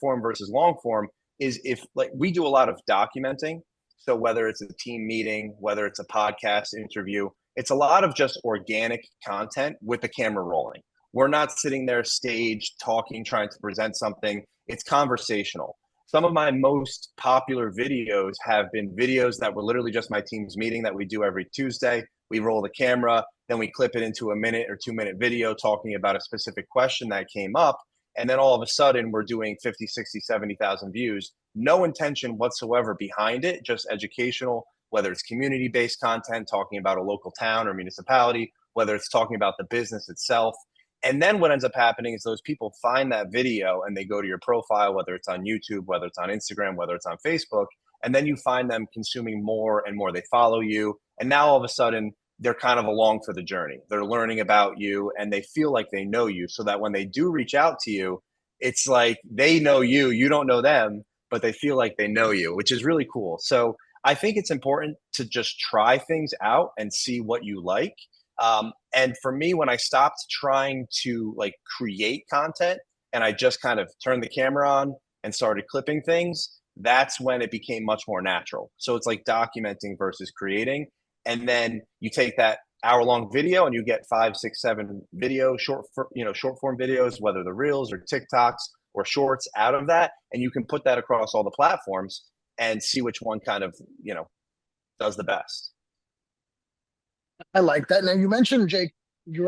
form versus long form, is if like we do a lot of documenting. So whether it's a team meeting, whether it's a podcast interview, it's a lot of just organic content with the camera rolling. We're not sitting there staged talking, trying to present something. It's conversational. Some of my most popular videos have been videos that were literally just my team's meeting that we do every Tuesday. We roll the camera, then we clip it into a 1 or 2 minute video talking about a specific question that came up. And then all of a sudden we're doing 50, 60, 70,000 views. No intention whatsoever behind it, just educational, whether it's community-based content, talking about a local town or municipality, whether it's talking about the business itself. And then what ends up happening is those people find that video and they go to your profile, whether it's on YouTube, whether it's on Instagram, whether it's on Facebook, and then you find them consuming more and more. They follow you. And now all of a sudden they're kind of along for the journey. They're learning about you and they feel like they know you, so that when they do reach out to you, it's like they know you, you don't know them, but they feel like they know you, which is really cool. So I think it's important to just try things out and see what you like. And for me, when I stopped trying to like create content and I just kind of turned the camera on and started clipping things, that's when it became much more natural. So it's like documenting versus creating. And then you take that hour-long video and you get 5, 6, 7 short form videos, whether the reels or TikToks or shorts out of that, and you can put that across all the platforms and see which one kind of does the best. I like that. Now you mentioned, Jake, you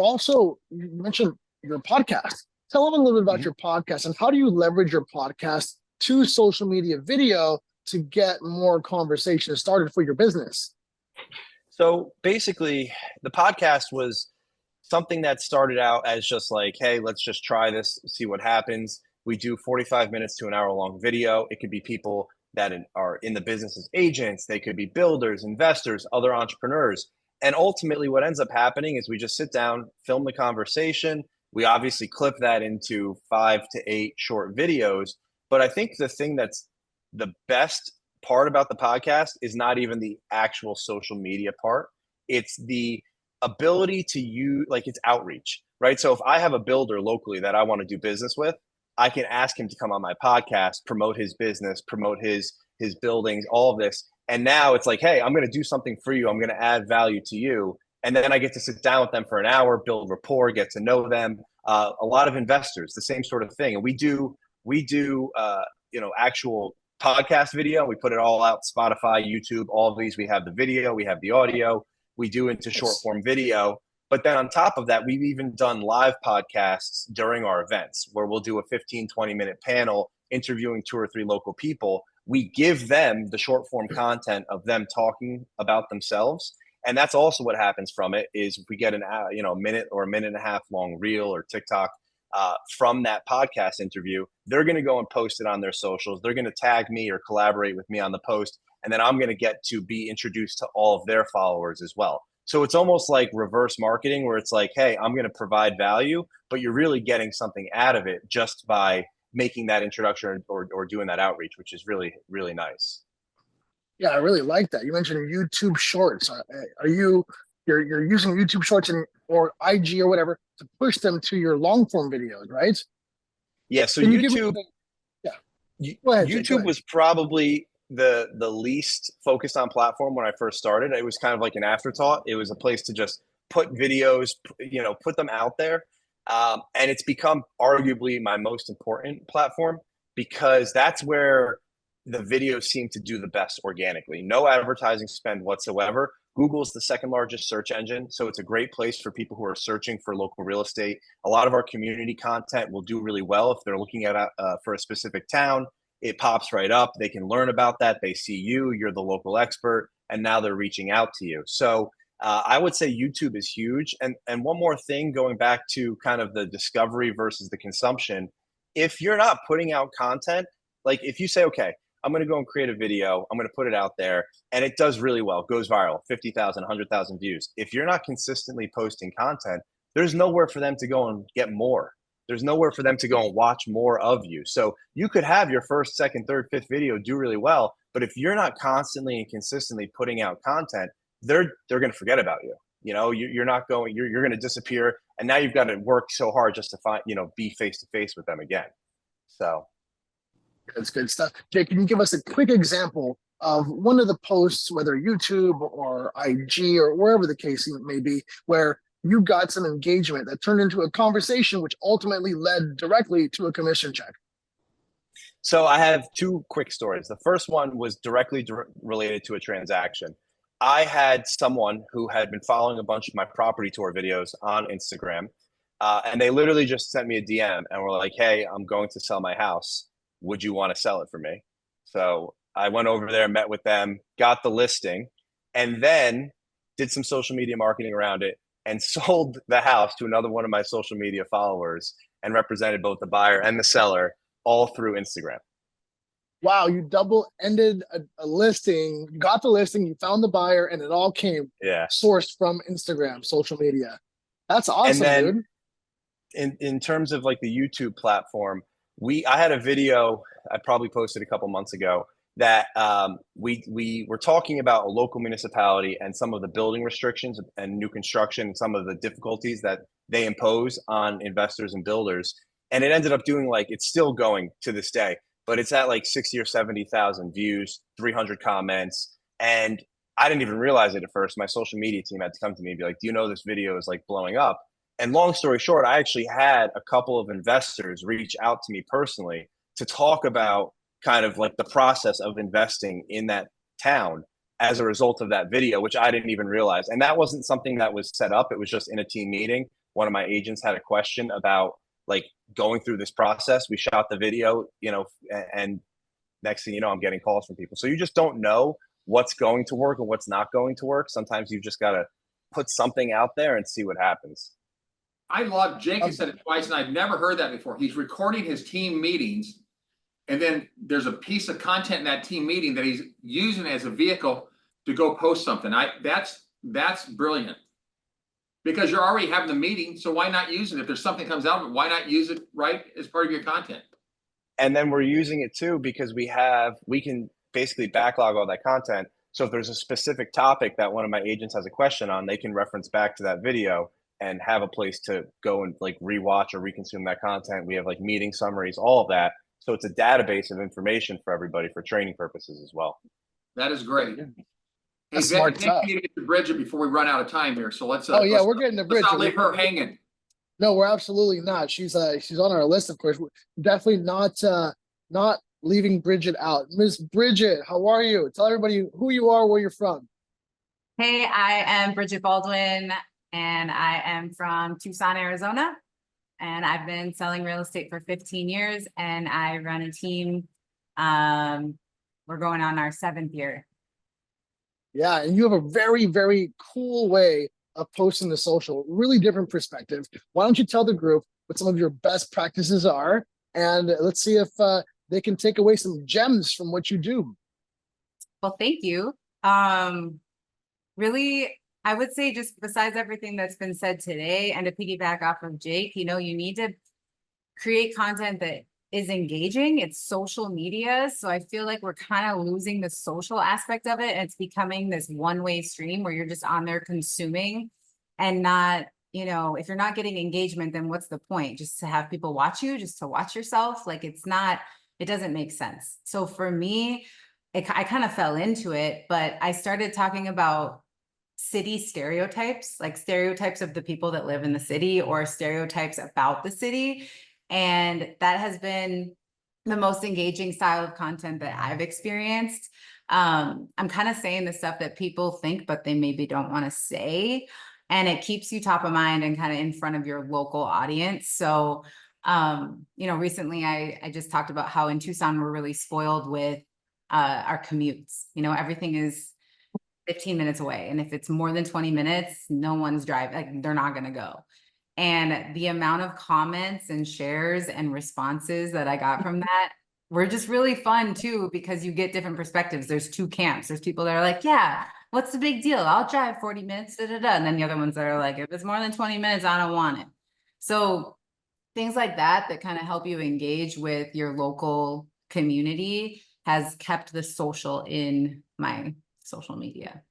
mentioned your podcast. Tell them a little bit about your podcast and how do you leverage your podcast to social media video to get more conversation started for your business? So basically, the podcast was something that started out as just like, hey, let's just try this, see what happens. We do 45 minutes to an hour long video. It could be people that are in the business as agents. They could be builders, investors, other entrepreneurs. And ultimately what ends up happening is we just sit down, film the conversation. We obviously clip that into 5 to 8 short videos. But I think the thing that's the best part about the podcast is not even the actual social media part. It's the ability to use, like, it's outreach, right? So if I have a builder locally that I want to do business with, I can ask him to come on my podcast, promote his business, promote his buildings, all of this. And now it's like, hey, I'm going to do something for you. I'm going to add value to you. And then I get to sit down with them for an hour, build rapport, get to know them. A lot of investors, the same sort of thing. And we do actual podcast video. We put it all out, Spotify, YouTube, all of these. We have the video, we have the audio, we do into short form video. But then on top of that, we've even done live podcasts during our events where we'll do a 15, 20-minute panel interviewing 2 or 3 local people. We give them the short form content of them talking about themselves. And that's also what happens from it is if we get a minute or a minute and a half long reel or TikTok from that podcast interview, they're going to go and post it on their socials. They're going to tag me or collaborate with me on the post. And then I'm going to get to be introduced to all of their followers as well. So it's almost like reverse marketing where it's like, hey, I'm going to provide value, but you're really getting something out of it just by making that introduction or doing that outreach, which is really, really nice. Yeah, I really like that. You mentioned YouTube Shorts. You're using YouTube Shorts or IG or whatever to push them to your long form videos, right? Yeah. So Can YouTube, Go ahead, YouTube was probably the least focused on platform when I first started. It was kind of like an afterthought. It was a place to just put videos, put them out there. And it's become arguably my most important platform because that's where the videos seem to do the best organically. No advertising spend whatsoever. Google's the second largest search engine. So it's a great place for people who are searching for local real estate. A lot of our community content will do really well if they're looking at for a specific town. It pops right up. They can learn about that. They see you're the local expert, and now they're reaching out to you. So I would say YouTube is huge. And one more thing, going back to kind of the discovery versus the consumption, if you're not putting out content, like if you say, okay, I'm going to go and create a video, I'm going to put it out there, and it does really well, goes viral, 50,000, 100,000 views. If you're not consistently posting content, there's nowhere for them to go and get more. There's nowhere for them to go and watch more of you. So you could have your first, second, third, fifth video do really well, but if you're not constantly and consistently putting out content, they're going to forget about you. You're not going, you're going to disappear. And now you've got to work so hard just to find, be face to face with them again. So That's good stuff. Jake, can you give us a quick example of one of the posts, whether YouTube or IG or wherever the case may be, where you got some engagement that turned into a conversation, which ultimately led directly to a commission check? So I have two quick stories. The first one was directly related to a transaction. I had someone who had been following a bunch of my property tour videos on Instagram, and they literally just sent me a DM and were like, "Hey, I'm going to sell my house. Would you want to sell it for me?" So I went over there, met with them, got the listing, and then did some social media marketing around it and sold the house to another one of my social media followers and represented both the buyer and the seller all through Instagram. Wow, you double-ended a listing, you got the listing, you found the buyer, and it all came sourced from Instagram, social media. That's awesome, and then, dude. In terms of like the YouTube platform, I had a video I probably posted a couple months ago that we were talking about a local municipality and some of the building restrictions and new construction and some of the difficulties that they impose on investors and builders. And it ended up doing it's still going to this day, but it's at like 60 or 70,000 views, 300 comments. And I didn't even realize it at first. My social media team had to come to me and be like, "Do you know this video is like blowing up?" And long story short, I actually had a couple of investors reach out to me personally to talk about kind of like the process of investing in that town as a result of that video, which I didn't even realize. And that wasn't something that was set up. It was just in a team meeting. One of my agents had a question about like going through this process. We shot the video, and next thing you know, I'm getting calls from people. So you just don't know what's going to work and what's not going to work. Sometimes you just got to put something out there and see what happens. I love, Jake has said it twice, and I've never heard that before. He's recording his team meetings, and then there's a piece of content in that team meeting that he's using as a vehicle to go post something. That's brilliant. Because you're already having the meeting, so why not use it? If there's something comes out of it, why not use it right as part of your content? And then we're using it too because we can basically backlog all that content. So if there's a specific topic that one of my agents has a question on, they can reference back to that video and have a place to go and like rewatch or reconsume that content. We have like meeting summaries, all of that. So it's a database of information for everybody for training purposes as well. That is great. Hey, That's smart Vic, stuff. we need to get to Bridget before we run out of time here. So let's. Oh yeah, we're getting to Bridget. Let's not leave her hanging. No, we're absolutely not. She's on our list, of course. We're definitely not leaving Bridget out. Miss Bridget, how are you? Tell everybody who you are, where you're from. Hey, I am Bridget Baldwin, and I am from Tucson, Arizona. And I've been selling real estate for 15 years, and I run a team. We're going on our 7th year. Yeah, and you have a very, very cool way of posting the social, really different perspective. Why don't you tell the group what some of your best practices are, and let's see if they can take away some gems from what you do. Well, thank you. Really, I would say just besides everything that's been said today, and to piggyback off of Jake, you need to create content that is engaging. It's social media. So I feel like we're kind of losing the social aspect of it. And it's becoming this one-way stream where you're just on there consuming and not, if you're not getting engagement, then what's the point? Just to have people watch you, just to watch yourself? Like it doesn't make sense. So for me, I kind of fell into it, but I started talking about city stereotypes, like stereotypes of the people that live in the city or stereotypes about the city. And that has been the most engaging style of content that I've experienced. I'm kind of saying the stuff that people think, but they maybe don't want to say. And it keeps you top of mind and kind of in front of your local audience. So, recently I just talked about how in Tucson, we're really spoiled with our commutes. Everything is 15 minutes away. And if it's more than 20 minutes, no one's driving, like they're not going to go. And the amount of comments and shares and responses that I got from that were just really fun too, because you get different perspectives. There's two camps. There's people that are like, yeah, what's the big deal? I'll drive 40 minutes, da, da, da. And then the other ones that are like, if it's more than 20 minutes, I don't want it. So things like that kind of help you engage with your local community has kept the social in my social media.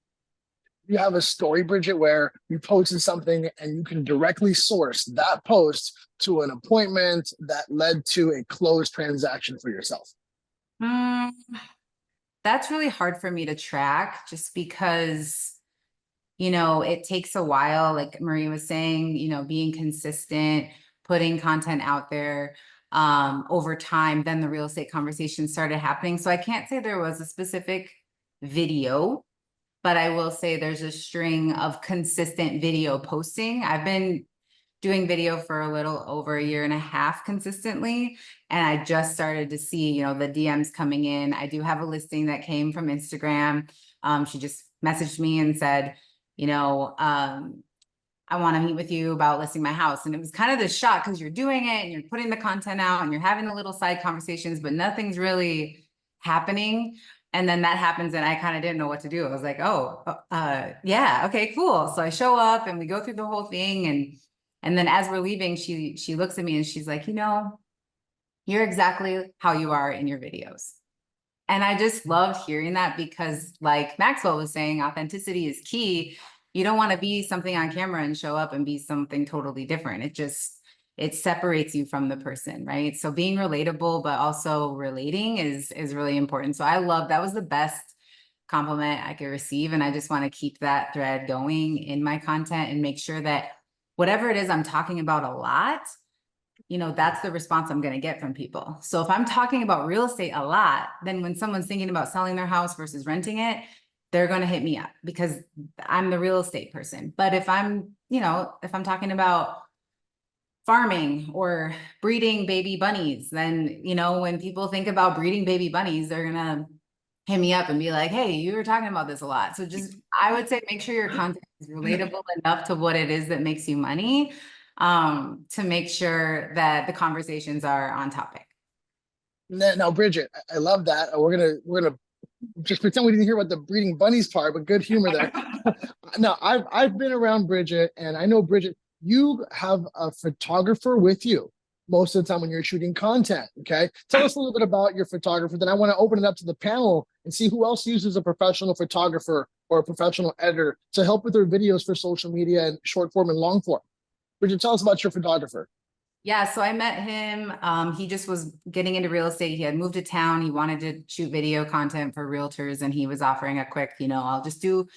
you have a story, Bridget, where you posted something and you can directly source that post to an appointment that led to a closed transaction for yourself? That's really hard for me to track just because, you know, it takes a while, like Marie was saying, you know, being consistent, putting content out there over time, then the real estate conversation started happening. So I can't say there was a specific video, but I will say there's a string of consistent video posting. I've been doing video for a little over a year and a half consistently. And I just started to see, you know, the DMs coming in. I do have a listing that came from Instagram. She just messaged me and said, you know, I want to meet with you about listing my house. And it was kind of the shock because you're doing it and you're putting the content out and you're having the little side conversations, but nothing's really happening. And then that happens and I kind of didn't know what to do. I was like, oh, yeah, okay, cool. So I show up and we go through the whole thing. And then as we're leaving, she looks at me and she's like, you know, you're exactly how you are in your videos. And I just loved hearing that because like Maxwell was saying, authenticity is key. You don't want to be something on camera and show up and be something totally different. It separates you from the person, right? So being relatable, but also relating is really important. So I love, that was the best compliment I could receive. And I just want to keep that thread going in my content and make sure that whatever it is I'm talking about a lot, you know, that's the response I'm going to get from people. So if I'm talking about real estate a lot, then when someone's thinking about selling their house versus renting it, they're going to hit me up because I'm the real estate person. But if I'm, you know, if I'm talking about farming or breeding baby bunnies, then, you know, when people think about breeding baby bunnies, they're going to hit me up and be like, hey, you were talking about this a lot. So just, I would say, make sure your content is relatable enough to what it is that makes you money, to make sure that the conversations are on topic. Now, Bridget, I love that. We're gonna just pretend we didn't hear about the breeding bunnies part, but good humor there. Now, I've been around Bridget, and I know, Bridget, you have a photographer with you most of the time when you're shooting content. Okay, tell us a little bit about your photographer. Then I want to open it up to the panel and see who else uses a professional photographer or a professional editor to help with their videos for social media and short form and long form. Bridget, tell us about your photographer. Yeah, so I met him. He just was getting into real estate. He had moved to town. He wanted to shoot video content for realtors, and he was offering a quick, you know, I'll just do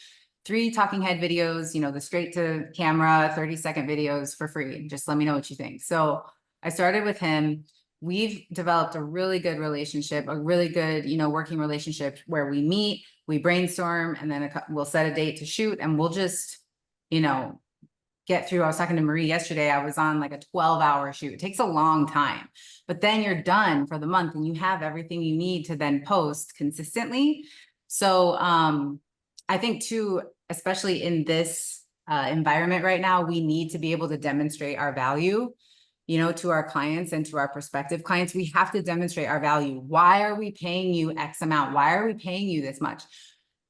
3 talking head videos, you know, the straight to camera, 30-second videos for free. Just let me know what you think. So I started with him. We've developed a really good relationship, a really good, you know, working relationship where we meet, we brainstorm, and then we'll set a date to shoot, and we'll just, you know, get through. I was talking to Marie yesterday. I was on like a 12-hour shoot. It takes a long time, but then you're done for the month and you have everything you need to then post consistently. So I think too, especially in this environment right now, we need to be able to demonstrate our value, you know, to our clients and to our prospective clients. We have to demonstrate our value. Why are we paying you X amount? Why are we paying you this much?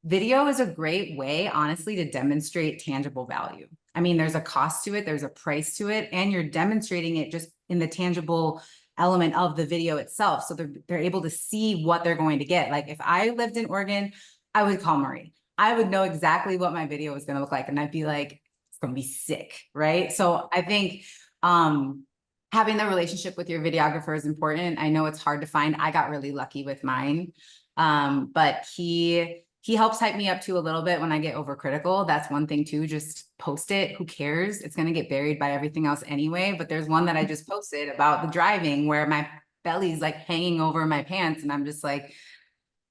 Video is a great way, honestly, to demonstrate tangible value. I mean, there's a cost to it, there's a price to it, and you're demonstrating it just in the tangible element of the video itself. So they're able to see what they're going to get. Like if I lived in Oregon, I would call Marie. I would know exactly what my video was going to look like. And I'd be like, it's going to be sick, right? So I think having the relationship with your videographer is important. I know it's hard to find. I got really lucky with mine. But he helps hype me up too a little bit when I get overcritical. That's one thing too, just post it. Who cares? It's going to get buried by everything else anyway. But there's one that I just posted about the driving where my belly's like hanging over my pants. And I'm just like,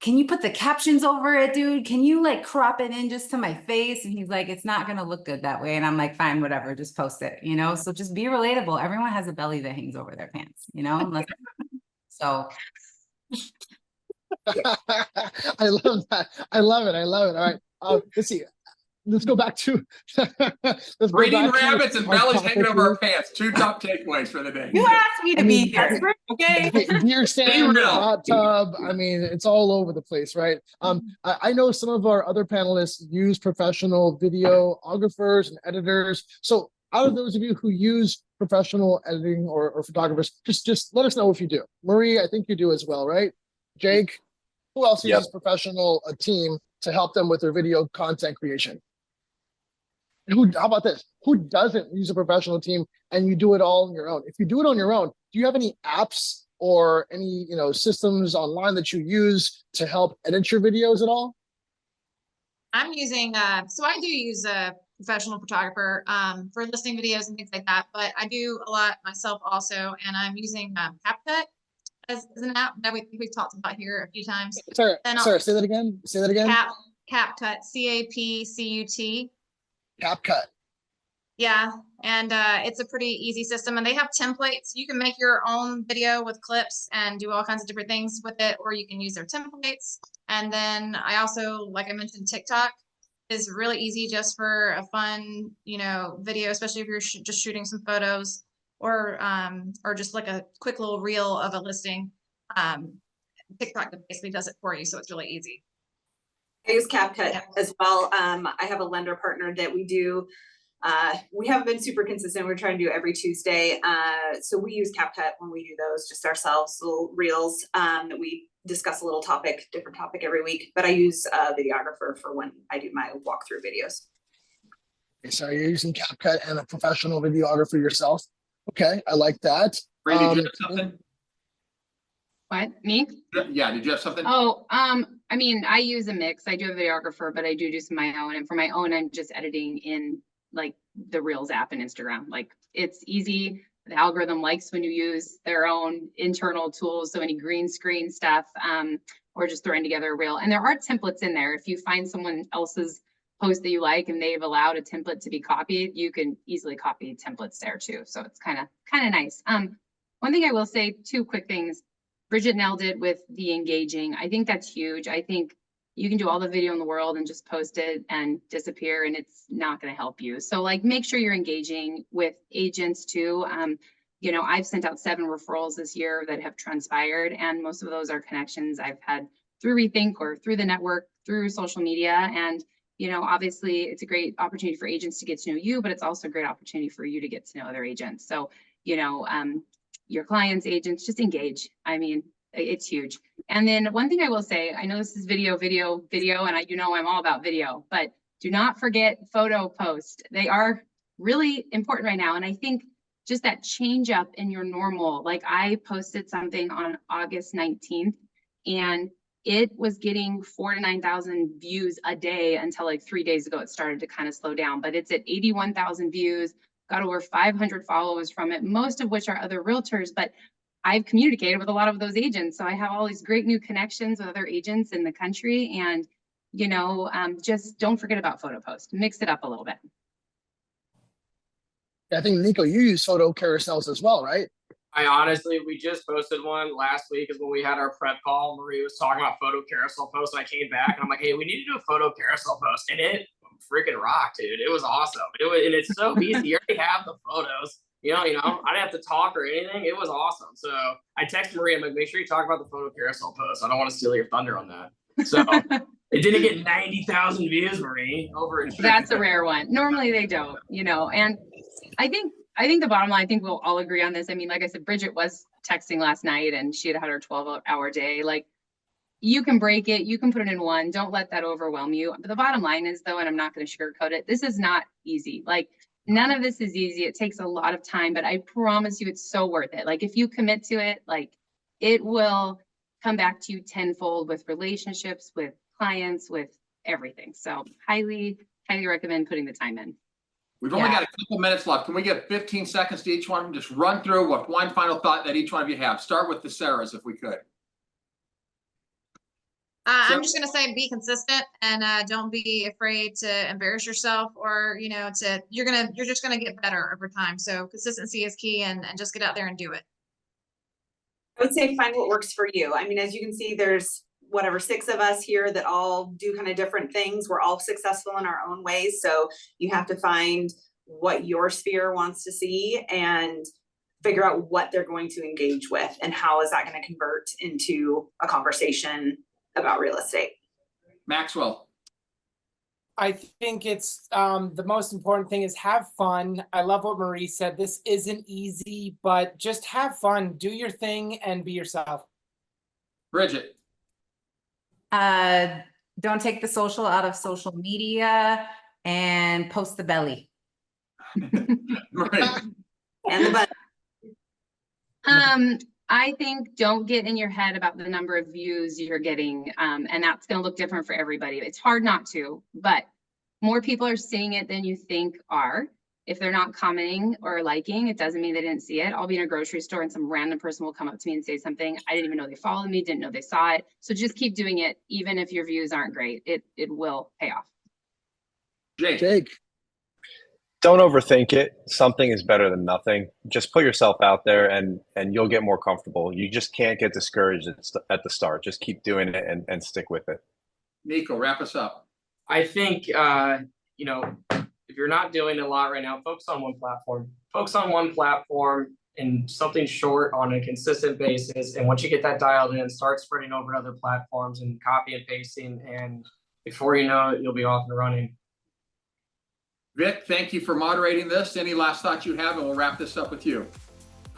can you put the captions over it, dude? Can you like crop it in just to my face? And he's like, it's not going to look good that way. And I'm like, fine, whatever, just post it, you know? So just be relatable. Everyone has a belly that hangs over their pants, you know? So I love that. I love it. All right. Let's see. Let's go back to breeding rabbits and bellies hanging over our pants. 2 top takeaways for the day. you asked me to be desperate, okay? Deer stand, hot tub. I mean, it's all over the place, right? I know some of our other panelists use professional videographers and editors. So out of those of you who use professional editing or photographers, just let us know if you do. Marie, I think you do as well, right? Jake, who else uses professional team to help them with their video content creation? And how about this? Who doesn't use a professional team and you do it all on your own? If you do it on your own, do you have any apps or any, systems online that you use to help edit your videos at all? I'm using, so I do use a professional photographer for listing videos and things like that, but I do a lot myself also, and I'm using CapCut as an app that we've talked about here a few times. Sorry, Then say that again. Say that again. CapCut, CapCut. CapCut. Yeah, and it's a pretty easy system, and they have templates. You can make your own video with clips and do all kinds of different things with it, or you can use their templates. And then I also, like I mentioned, TikTok is really easy just for a fun, video, especially if you're just shooting some photos or just like a quick little reel of a listing. TikTok basically does it for you, so it's really easy. I use CapCut as well. I have a lender partner that we do. We haven't been super consistent. We're trying to do every Tuesday. So we use CapCut when we do those just ourselves, little reels that we discuss a little different topic every week. But I use a videographer for when I do my walkthrough videos. Okay, so you're using CapCut and a professional videographer yourself. Okay, I like that. Brady, did you have something? What, me? Yeah, did you have something? Oh, I mean, I use a mix. I do have a videographer, but I do some of my own. And for my own, I'm just editing in like the Reels app and Instagram. Like it's easy. The algorithm likes when you use their own internal tools. So any green screen stuff, or just throwing together a reel. And there are templates in there. If you find someone else's post that you like and they've allowed a template to be copied, you can easily copy templates there too. So it's kind of nice. One thing I will say, two quick things. Bridget nailed it with the engaging. I think that's huge. I think you can do all the video in the world and just post it and disappear, and it's not going to help you. So like, make sure you're engaging with agents too. I've sent out 7 referrals this year that have transpired, and most of those are connections I've had through REthink or through the network, through social media. And, obviously it's a great opportunity for agents to get to know you, but it's also a great opportunity for you to get to know other agents. So, your clients, agents, just engage. I mean, it's huge. And then one thing I will say, I know this is video, and I'm all about video, but do not forget photo post. They are really important right now. And I think just that change up in your normal, like I posted something on August 19th and it was getting 4,000 to 9,000 views a day until like 3 days ago, it started to kind of slow down, but it's at 81,000 views. Got over 500 followers from it, most of which are other realtors, but I've communicated with a lot of those agents. So I have all these great new connections with other agents in the country. And, just don't forget about photo post, mix it up a little bit. I think, Nico, you use photo carousels as well, right? We just posted one last week is when we had our prep call. Marie was talking about photo carousel posts, and I came back and I'm like, hey, we need to do a photo carousel post. And it freaking rocked, dude. It was awesome. And it's so easy. You already have the photos. I didn't have to talk or anything. It was awesome. So I texted Marie, I'm like, make sure you talk about the photo carousel post. I don't want to steal your thunder on that. So it didn't get 90,000 views, Marie. That's a rare one. Normally they don't, and I think the bottom line, I think we'll all agree on this. I mean, like I said, Bridget was texting last night and she had her 12-hour day. Like, you can break it, you can put it in one, don't let that overwhelm you. But the bottom line is though, and I'm not going to sugarcoat it, this is not easy. Like, none of this is easy. It takes a lot of time, but I promise you it's so worth it. Like, if you commit to it, like, it will come back to you tenfold with relationships, with clients, with everything. So highly recommend putting the time in. We've only got a couple minutes left. Can we give 15 seconds to each one? Just run through what one final thought that each one of you have. Start with the Sarahs if we could. I'm just going to say, be consistent and don't be afraid to embarrass yourself or, you're just going to get better over time. So consistency is key and just get out there and do it. I would say find what works for you. I mean, as you can see, there's 6 of us here that all do kind of different things. We're all successful in our own ways. So you have to find what your sphere wants to see and figure out what they're going to engage with and how is that going to convert into a conversation about real estate. Maxwell. I think it's the most important thing is have fun. I love what Marie said. This isn't easy, but just have fun, do your thing and be yourself. Bridget. Don't take the social out of social media. and post the belly. Right. And the butt. I think don't get in your head about the number of views you're getting, and that's going to look different for everybody. It's hard not to, but more people are seeing it than you think are. If they're not commenting or liking, it doesn't mean they didn't see it. I'll be in a grocery store and some random person will come up to me and say something. I didn't even know they followed me, didn't know they saw it. So just keep doing it, even if your views aren't great. It will pay off. Jake. Don't overthink it. Something is better than nothing. Just put yourself out there and you'll get more comfortable. You just can't get discouraged at the start. Just keep doing it and stick with it. Nico, wrap us up. I think, you know, if you're not doing a lot right now, focus on one platform. Focus on one platform and something short on a consistent basis. And once you get that dialed in, start spreading over to other platforms and copy and pasting. And before you know it, you'll be off and running. Vic, thank you for moderating this. Any last thoughts you have, and we'll wrap this up with you.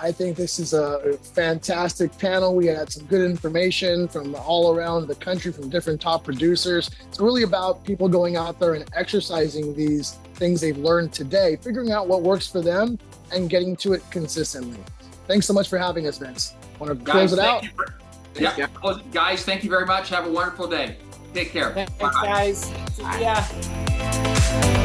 I think this is a fantastic panel. We had some good information from all around the country, from different top producers. It's really about people going out there and exercising these things they've learned today, figuring out what works for them and getting to it consistently. Thanks so much for having us, Vince. Want to close it out? Guys, thank you very much. Have a wonderful day. Take care. Thanks, guys. See ya.